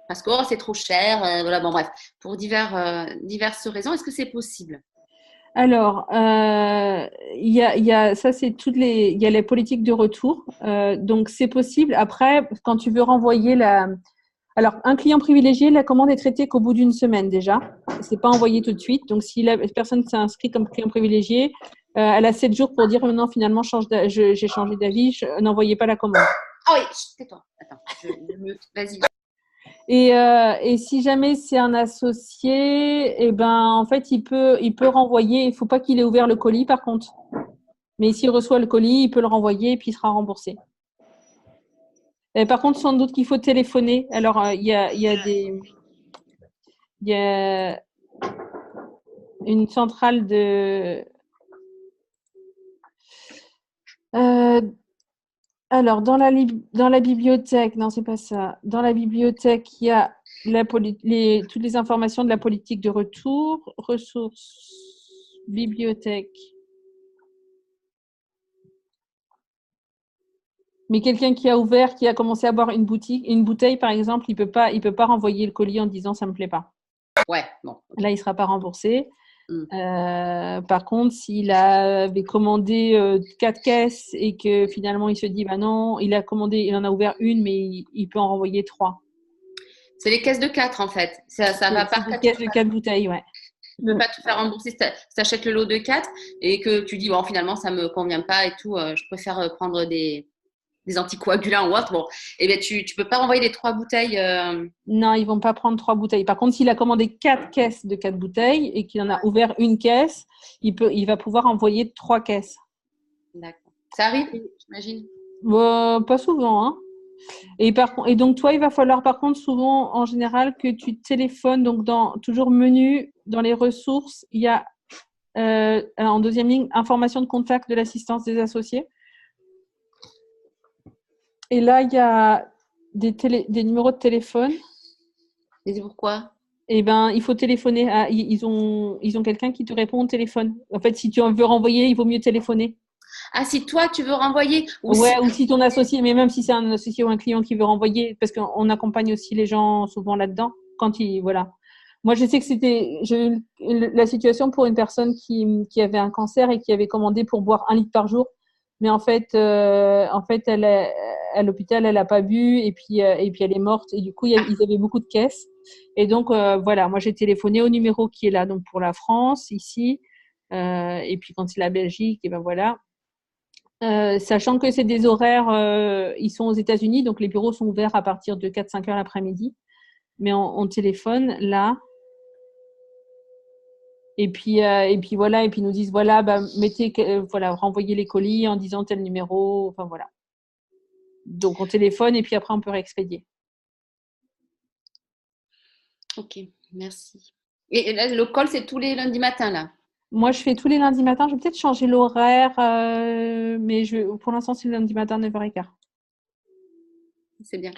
E: parce que c'est trop cher, voilà, bon bref, pour diverses raisons, est-ce que c'est possible?
A: Alors, il y a ça, c'est il y a les politiques de retour, donc c'est possible. Après, quand tu veux renvoyer alors un client privilégié, la commande est traitée qu'au bout d'une semaine déjà. C'est pas envoyé tout de suite. Donc si la personne s'est inscrite comme client privilégié, elle a 7 jours pour dire non, finalement, j'ai changé d'avis, n'envoyez pas la commande.
E: Ah oui, tais-toi. Attends, je mute. Vas-y.
A: Et si jamais c'est un associé, eh ben, en fait, il peut renvoyer. Il ne faut pas qu'il ait ouvert le colis, par contre. Mais s'il reçoit le colis, il peut le renvoyer et puis il sera remboursé. Et par contre, sans doute qu'il faut téléphoner. Alors, il y a une centrale de. Alors, dans la bibliothèque, non, c'est pas ça. Dans la bibliothèque, il y a toutes les informations de la politique de retour, ressources, bibliothèque. Mais quelqu'un qui a ouvert, qui a commencé à boire une bouteille, par exemple, il peut pas renvoyer le colis en disant ça me plaît pas.
E: Ouais, bon. Okay.
A: Là, il sera pas remboursé. Par contre, s'il avait commandé 4 caisses et que finalement il se dit bah non, il en a ouvert une, mais il peut en renvoyer 3.
E: C'est les caisses de 4 en fait. Ça va pas.
A: C'est des caisses de 4 bouteilles, ouais.
E: Tu ne peux pas tout faire rembourser si tu achètes le lot de 4 et que tu dis bon finalement ça me convient pas et tout, je préfère prendre des anticoagulants ou autre. Bon, et bien tu peux pas renvoyer les 3 bouteilles.
A: Non, ils vont pas prendre 3 bouteilles. Par contre, s'il a commandé 4 caisses de 4 bouteilles et qu'il en a ouvert une caisse, il va pouvoir envoyer 3 caisses.
E: D'accord. Ça arrive, j'imagine.
A: Pas souvent, hein. Et donc toi, il va falloir par contre souvent, en général, que tu téléphones. Donc toujours menu, dans les ressources, il y a en deuxième ligne information de contact de l'assistance des associés. Et là, il y a des numéros de téléphone.
E: Et c'est pourquoi?
A: Eh ben, il faut téléphoner. Ils ont quelqu'un qui te répond au téléphone. En fait, si tu veux renvoyer, il vaut mieux téléphoner.
E: Ah, si toi, tu veux renvoyer
A: ou si ton associé, mais même si c'est un associé ou un client qui veut renvoyer, parce qu'on accompagne aussi les gens souvent là-dedans. Voilà. Moi, je sais que j'ai eu la situation pour une personne qui avait un cancer et qui avait commandé pour boire 1 litre par jour. Mais en fait, elle à l'hôpital, elle n'a pas bu et puis elle est morte. Et du coup, ils avaient beaucoup de caisses. Et donc, voilà, moi, j'ai téléphoné au numéro qui est là, donc pour la France, ici. Et puis, quand c'est la Belgique, et ben voilà. Sachant que c'est des horaires, ils sont aux États-Unis, donc les bureaux sont ouverts à partir de 4-5 heures l'après-midi. Mais on téléphone là. Et puis voilà, et puis ils nous disent voilà, bah, renvoyez les colis en disant tel numéro, enfin voilà. Donc on téléphone et puis après on peut réexpédier.
E: Ok, merci. Et là, le call, c'est tous les lundis matins là?
A: Moi, je fais tous les lundis matins. Je vais peut-être changer l'horaire, mais pour l'instant, c'est le lundi matin 9h15.
E: C'est bien.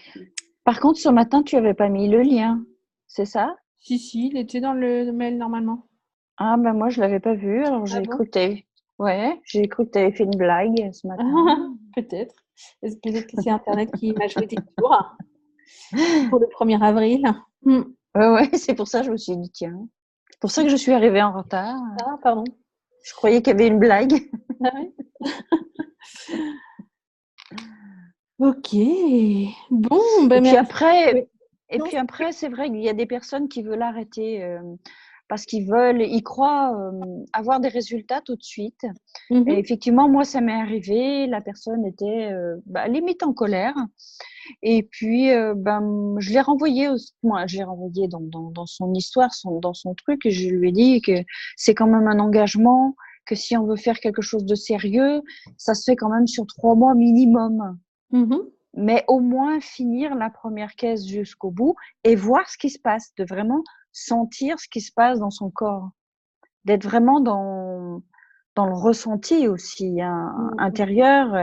C: Par contre, ce matin, tu n'avais pas mis le lien, c'est ça?
A: Si, il était dans le mail normalement.
C: Ah, ben moi, je ne l'avais pas vu. Alors, j'ai cru que tu avais fait une blague ce matin.
A: Peut-être. Peut-être que c'est Internet qui m'a joué des tours pour le 1er avril.
C: Ouais, c'est pour ça que je me suis dit, tiens. C'est pour ça que je suis arrivée en retard.
A: Ah, pardon.
C: Je croyais qu'il y avait une blague.
A: Ah oui. Ok. Bon, ben
C: et puis après, c'est vrai qu'il y a des personnes qui veulent arrêter parce ils croient avoir des résultats tout de suite.
A: Mm-hmm.
C: Et effectivement, moi, ça m'est arrivé. La personne était limite en colère. Et puis, je l'ai renvoyé dans son histoire, dans son truc. Et je lui ai dit que c'est quand même un engagement, que si on veut faire quelque chose de sérieux, ça se fait quand même sur 3 mois minimum.
A: Mm-hmm.
C: Mais au moins finir la première caisse jusqu'au bout et voir ce qui se passe, de vraiment sentir ce qui se passe dans son corps, d'être vraiment dans le ressenti aussi intérieur.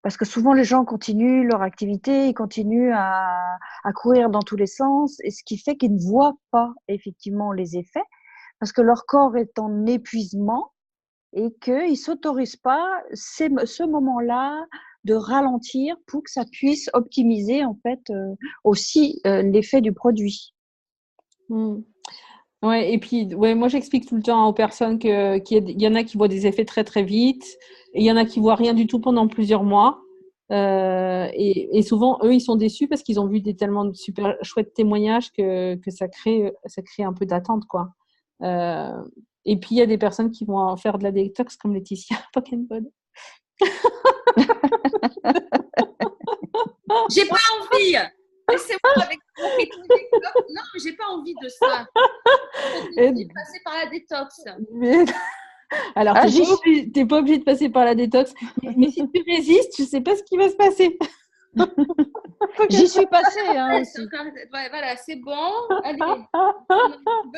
C: Parce que souvent, les gens continuent leur activité, ils continuent à courir dans tous les sens, et ce qui fait qu'ils ne voient pas effectivement les effets, parce que leur corps est en épuisement et qu'ils ne s'autorisent pas ce moment-là de ralentir pour que ça puisse optimiser en fait aussi l'effet du produit.
A: Ouais, et puis moi j'explique tout le temps aux personnes qu'il y en a qui voient des effets très très vite, et il y en a qui voient rien du tout pendant plusieurs mois. Et souvent eux ils sont déçus parce qu'ils ont vu tellement de super chouettes témoignages que ça crée un peu d'attente quoi. Et puis, il y a des personnes qui vont en faire de la détox comme Laetitia Pokémon.
E: J'ai pas envie. Laissez-moi avec mon rythme des clopes. Non, mais j'ai pas envie de ça.
A: Et-
E: J'ai passé par la détox.
A: Mais- Alors,
C: Ah,
A: t'es pas obligé de passer par la détox. Mais si tu résistes, tu sais pas ce qui va se passer.
C: J'y suis passée hein,
E: Ouais,
C: aussi.
E: ouais, voilà, c'est bon. Allez,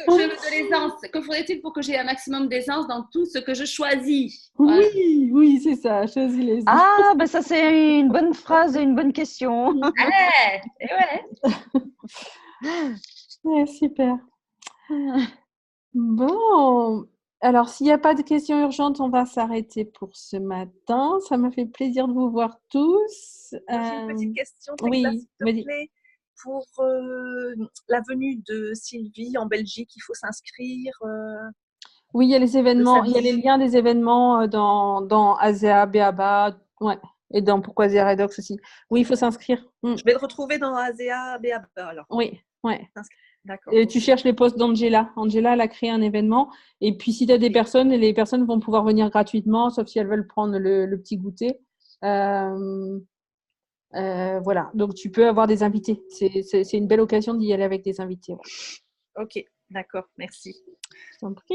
E: je veux de l'aisance. Que faudrait-il pour que j'ai un maximum d'aisance dans tout ce que je choisis? Voilà.
A: Oui, c'est ça. Choisis les.
C: Ah, ben ça c'est une bonne phrase et une bonne question.
E: Allez, et ouais.
A: Ouais, super. Bon, alors s'il n'y a pas de questions urgentes, on va s'arrêter pour ce matin. Ça m'a fait plaisir de vous voir tous.
B: J'ai une petite question,
A: oui,
B: Tekla, s'il te
A: vas-y.
B: plaît. Pour la venue de Sylvie en Belgique, il faut s'inscrire.
A: Oui, il y a les événements, il y a les
B: samedi.
A: liens des événements dans ASEA, BABA, ouais, et dans Pourquoi ASEA Redox aussi. Oui, il faut s'inscrire.
B: Je vais le retrouver dans ASEA, BABA alors.
A: Oui, ouais.
B: D'accord.
A: Et tu cherches les posts d'Angela. Angela, elle a créé un événement. Et puis, si tu as des personnes, les personnes vont pouvoir venir gratuitement, sauf si elles veulent prendre le petit goûter. Voilà. Donc, tu peux avoir des invités. C'est une belle occasion d'y aller avec des invités. Ouais.
B: Ok, d'accord, merci.
A: Je t'en prie.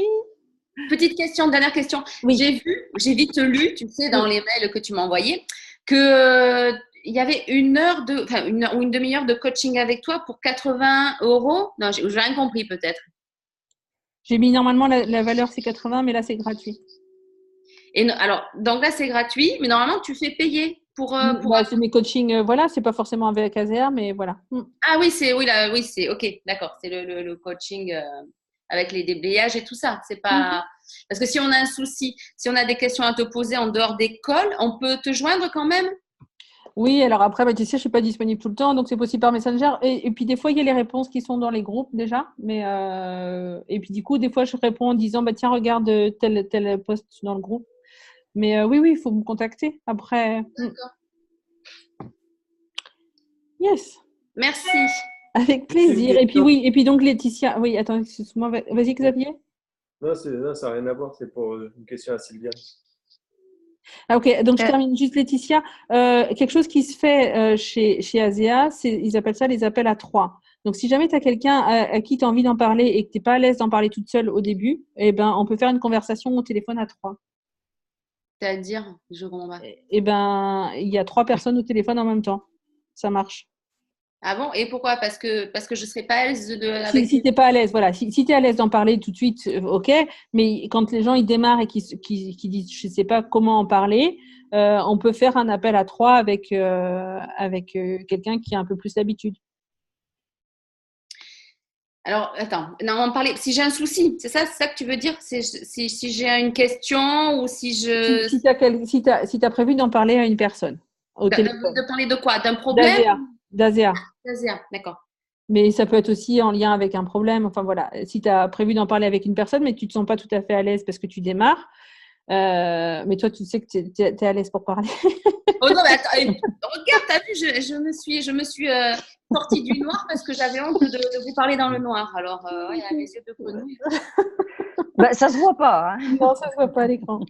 E: Petite question, dernière question.
A: Oui.
E: J'ai vite lu, tu sais, dans les mails que tu m'as envoyés, que il y avait une heure ou une demi-heure de coaching avec toi pour 80 €. Non, j'ai rien compris peut-être.
A: J'ai mis normalement la valeur, c'est 80, mais là, c'est gratuit.
E: Et alors, donc là, c'est gratuit, mais normalement, tu fais payer pour.
A: Bah, c'est mes coachings, voilà, c'est pas forcément avec ASEA, mais voilà.
E: Ah oui, c'est ok, d'accord, c'est le coaching avec les déblayages et tout ça. C'est pas parce que si on a un souci, si on a des questions à te poser en dehors d'école, on peut te joindre quand même.
A: Oui, alors après, bah, tu sais, je ne suis pas disponible tout le temps, donc c'est possible par Messenger. Et puis, des fois, il y a les réponses qui sont dans les groupes déjà. Mais, et puis, du coup, des fois, je réponds en disant, bah, tiens, regarde tel post dans le groupe. Mais oui, il faut me contacter après.
E: D'accord.
A: Yes.
E: Merci.
A: Avec plaisir. Et puis, oui, et puis donc, Laetitia. Oui, attends, excuse-moi. Vas-y, Xavier.
G: Non, ça n'a rien à voir, c'est pour une question à Sylviane.
A: Ah, ok, donc je termine juste, Laetitia. Quelque chose qui se fait chez ASEA, ils appellent ça les appels à 3. Donc, si jamais tu as quelqu'un à qui tu as envie d'en parler et que tu n'es pas à l'aise d'en parler toute seule au début, eh ben, on peut faire une conversation au téléphone à 3.
E: C'est-à-dire, je comprends pas.
A: Eh ben, il y a 3 personnes au téléphone en même temps. Ça marche.
E: Ah bon? Et pourquoi? Parce que je serais pas à l'aise
A: Si tu n'es pas à l'aise, voilà. Si tu es à l'aise d'en parler tout de suite, ok. Mais quand les gens ils démarrent et qui disent je ne sais pas comment en parler, on peut faire un appel à 3 avec quelqu'un qui a un peu plus d'habitude.
E: Alors, attends, non, on parlait. Si j'ai un souci, c'est ça que tu veux dire? Si j'ai une question ou si je.
A: Si tu as prévu d'en parler à une personne au téléphone.
E: De parler de quoi? D'un problème?
A: D'ASEA.
E: d'ASEA, d'accord.
A: Mais ça peut être aussi en lien avec un problème. Enfin voilà, si tu as prévu d'en parler avec une personne, mais tu ne te sens pas tout à fait à l'aise parce que tu démarres, mais toi, tu sais que tu es à l'aise pour parler.
E: Oh non, mais attends, regarde, t'as vu, je me suis sortie du noir parce que j'avais honte de vous parler dans le noir. Alors, il y a les yeux de grenouille.
C: Bah, ça se voit pas. Hein.
A: Non, ça se voit pas à l'écran.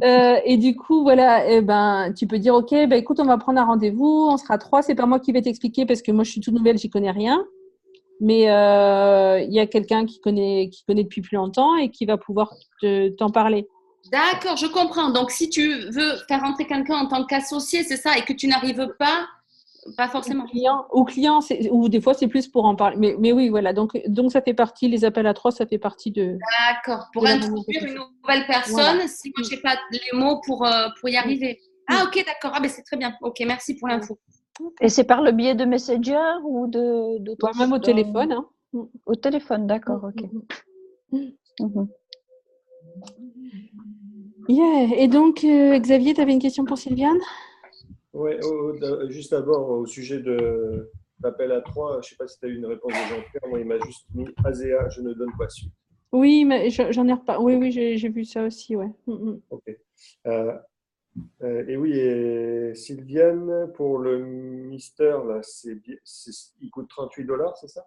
A: Et du coup, voilà, ben, tu peux dire, ok, ben, écoute, on va prendre un rendez-vous, on sera 3. C'est pas moi qui vais t'expliquer parce que moi, je suis toute nouvelle, j'y connais rien. Mais il y a quelqu'un qui connaît depuis plus longtemps et qui va pouvoir t'en parler.
E: D'accord, je comprends. Donc, si tu veux faire rentrer quelqu'un en tant qu'associé, c'est ça, et que tu n'arrives pas forcément.
A: Ou client, ou des fois, c'est plus pour en parler. Mais oui, voilà. Donc, ça fait partie, les appels à 3, ça fait partie de.
E: D'accord. Pour introduire une nouvelle personne, voilà. Si moi, je n'ai pas les mots pour y arriver. Ah, ok, d'accord. Ah, ben, c'est très bien. Ok, merci pour l'info.
C: Et c'est par le biais de Messenger ou d'autres
A: même au téléphone. Hein.
C: Au téléphone, d'accord, ok.
A: Yeah. Et donc, Xavier, tu avais une question pour Sylviane?
G: Oui, juste d'abord, au sujet de l'appel à 3, je ne sais pas si tu as eu une réponse de Jean-Pierre. Moi, il m'a juste mis ASEA, je ne donne pas suite.
A: Oui, mais j'en ai repas. Oui, j'ai vu ça aussi, ouais.
G: Ok. Et oui, et Sylviane, pour le Mister, là, il coûte $38, c'est ça?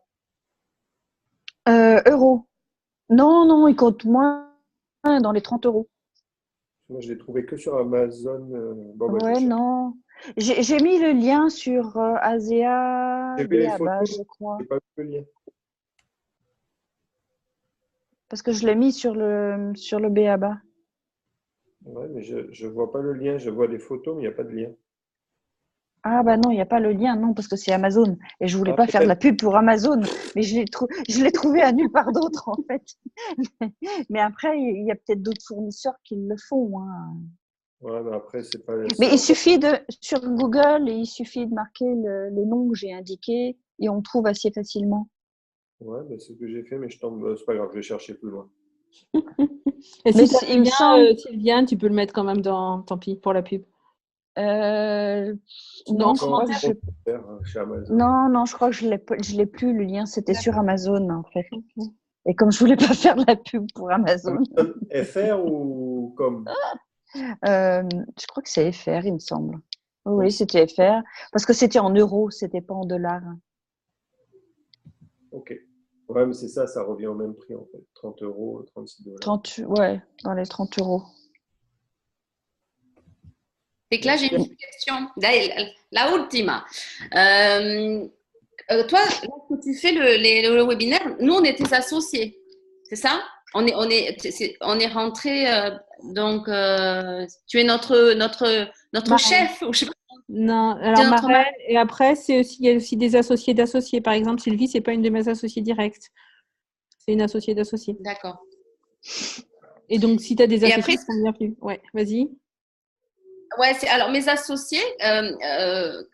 C: Euros. Non, il coûte moins. dans les 30 euros.
G: Moi, je l'ai trouvé que sur Amazon. Bon, bah, je
C: Ouais,
G: cherche.
C: non. J'ai mis le lien sur Asea
G: J'ai vu les
C: Béaba,
G: photos,
C: je crois.
G: j'ai pas vu le lien.
C: Parce que je l'ai mis sur le Béaba.
G: Ouais, mais je vois pas le lien. Je vois des photos, mais il n'y a pas de lien.
C: Ah bah non, il n'y a pas le lien, non, parce que c'est Amazon. Et je voulais
G: Ah,
C: pas faire de la
G: peut-être.
C: pub pour Amazon, mais je l'ai trouvé à nulle part d'autre, en fait. Mais après, il y a peut-être d'autres fournisseurs qui le font, hein.
G: Ouais, mais après, c'est pas.
C: Mais il suffit sur Google, il suffit de marquer le nom que j'ai indiqué et on trouve assez facilement.
G: Ouais, bah, c'est ce que j'ai fait, mais je tombe. C'est pas grave, je vais chercher plus loin.
A: Et
C: Mais
A: si tu as
C: il
A: le
C: me semble,
A: lien, Sylviane, tu peux le mettre quand même dans. Tant pis pour la pub.
C: non, je crois que
G: Compte faire, chez Amazon.
C: non, je crois que je l'ai plus, le lien, c'était sur Amazon, en fait. Et comme je voulais pas faire de la pub pour Amazon,
G: Amazon FR ou comme?
C: je crois que c'est FR, il me semble. Oui, c'était FR, parce que c'était en euros, c'était pas en dollars.
G: Ok. Ouais, mais c'est ça, ça revient au même prix en fait. 30 euros, 36 $.
C: 30, ouais, dans les 30 euros.
E: Et que là, j'ai une question. La ultima. Toi, lorsque tu fais le webinaire, nous, on est tes associés. C'est ça? On est rentré. Donc, tu es notre chef. Ou je sais pas.
A: Non, alors
E: notre
A: marraine, et après, il y a aussi des associés d'associés. Par exemple, Sylvie, c'est pas une de mes associées directes. C'est une associée d'associés.
E: D'accord.
A: Et donc, si tu as des
E: Et
A: associés,
E: après,
A: ils sont bienvenus. Ouais, vas-y.
E: ouais, alors mes associés,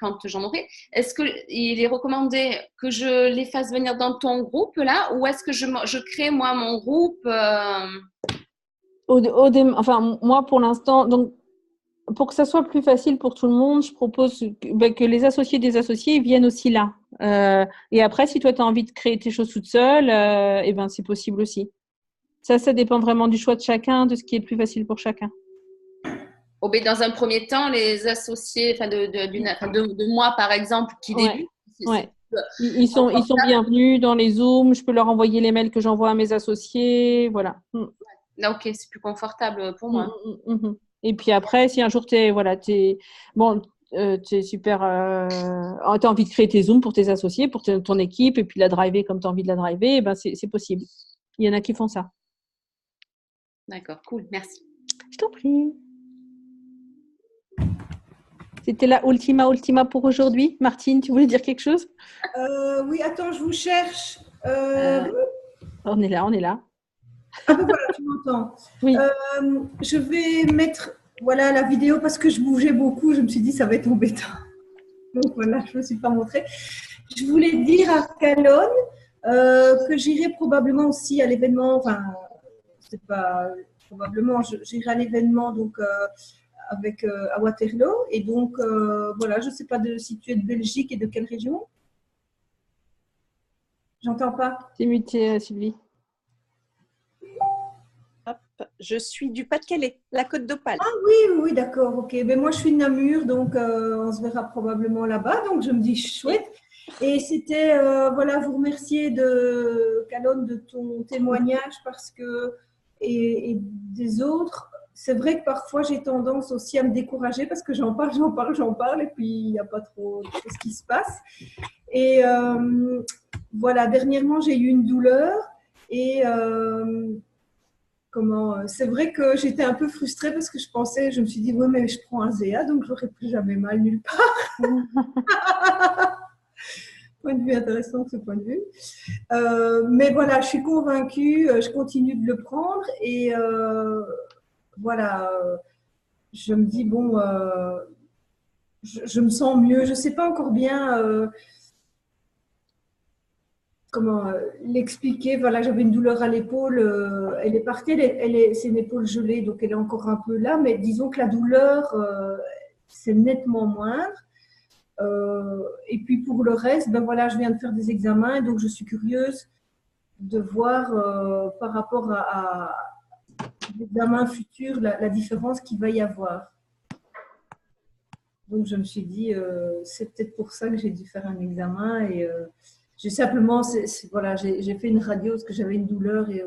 E: quand j'en aurai, est-ce qu'il est recommandé que je les fasse venir dans ton groupe là, ou est-ce que je crée moi mon groupe
A: Enfin, moi, pour l'instant, donc, pour que ça soit plus facile pour tout le monde, je propose que les associés des associés viennent aussi là. Et après, si toi, tu as envie de créer tes choses toute seule, eh ben, c'est possible aussi. Ça dépend vraiment du choix de chacun, de ce qui est le plus facile pour chacun.
E: dans un premier temps, les associés, enfin de moi par exemple, qui débute.
A: Ouais. Ils sont bienvenus dans les Zooms. Je peux leur envoyer les mails que j'envoie à mes associés. Voilà.
E: Là, ok, c'est plus confortable pour moi.
A: Et puis après, si un jour t'es super, t'as envie de créer tes Zooms pour tes associés, pour ton équipe, et puis la driver comme tu as envie de la driver, eh ben c'est possible. Il y en a qui font ça.
E: D'accord, cool, merci.
A: Je t'en prie. C'était la ultima pour aujourd'hui. Martine, tu voulais dire quelque chose?
H: Oui, attends, je vous cherche.
A: On est là.
H: Ah ben voilà, tu m'entends.
A: Oui.
H: Je vais mettre la vidéo parce que je bougeais beaucoup. Je me suis dit, ça va être embêtant. Donc voilà, je ne me suis pas montrée. Je voulais dire à Calonne que j'irai probablement aussi à l'événement, enfin, c'est pas probablement, j'irai à l'événement donc à Waterloo. Et donc, voilà, je ne sais pas si tu es de Belgique et de quelle région. J'entends pas.
A: C'est muté, Sylvie.
I: Hop, je suis du Pas-de-Calais, la Côte d'Opale.
H: Ah oui, d'accord, ok. Ben, moi, je suis de Namur, donc on se verra probablement là-bas. Donc, je me dis chouette. Et c'était, vous remercier Calonne de ton témoignage parce que, et des autres. C'est vrai que parfois, j'ai tendance aussi à me décourager parce que j'en parle, et puis il n'y a pas trop de choses qui se passent. Et dernièrement, j'ai eu une douleur et c'est vrai que j'étais un peu frustrée parce que je me suis dit, ouais, mais je prends un Zéa, donc je n'aurai plus jamais mal nulle part. Point de vue intéressant ce point de vue. Mais voilà, je suis convaincue, je continue de le prendre et je me dis, bon, je me sens mieux. Je ne sais pas encore bien comment l'expliquer. Voilà, j'avais une douleur à l'épaule. Elle est partie, c'est une épaule gelée, donc elle est encore un peu là. Mais disons que la douleur, c'est nettement moindre. Et puis pour le reste, je viens de faire des examens, donc je suis curieuse de voir par rapport à l'examen futur la différence qu'il va y avoir. Donc je me suis dit, c'est peut-être pour ça que j'ai dû faire un examen et j'ai simplement, j'ai fait une radio parce que j'avais une douleur et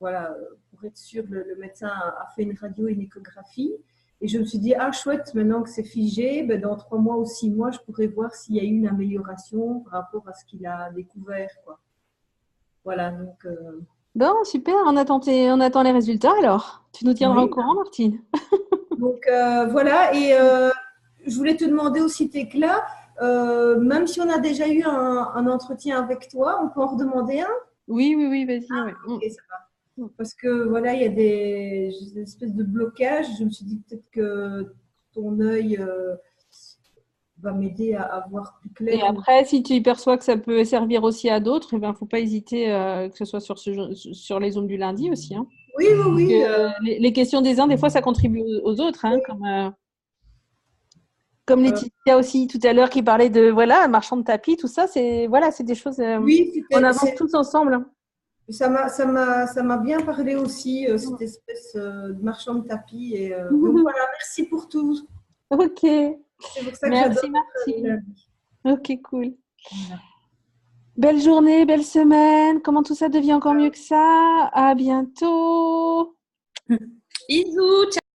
H: voilà, pour être sûr, le médecin a fait une radio et une échographie. Et je me suis dit, ah chouette, maintenant que c'est figé, ben, dans 3 mois ou 6 mois, je pourrais voir s'il y a eu une amélioration par rapport à ce qu'il a découvert, quoi. Voilà, donc
A: Bon, super, on attend les résultats alors. Tu nous tiendras au
H: oui.
A: courant, Martine.
H: Donc voilà, et je voulais te demander aussi, Tekla, même si on a déjà eu un entretien avec toi, on peut en redemander un?
A: Oui, vas-y. Ouais.
H: Ok, ça va. Parce que voilà, il y a des espèces de blocages. Je me suis dit peut-être que ton œil va m'aider à voir plus
A: Et
H: clair.
A: après, si tu perçois que ça peut servir aussi à d'autres, il ne faut pas hésiter que ce soit sur les Zooms du lundi aussi. Hein.
H: Oui.
A: Les questions des uns, des fois, ça contribue aux autres. Hein, comme Laetitia aussi tout à l'heure qui parlait de marchand de tapis, tout ça, c'est des choses.
H: Oui,
A: on avance tous ensemble. Hein.
H: Ça m'a bien parlé aussi, cette espèce de marchand de tapis. Et, donc voilà, merci pour tout.
A: Ok.
H: C'est pour ça que
A: merci,
H: j'adore
A: Martine. Ok, cool.
H: Voilà.
A: Belle journée, belle semaine. Comment tout ça devient encore mieux que ça. À bientôt.
E: Bisous, ciao.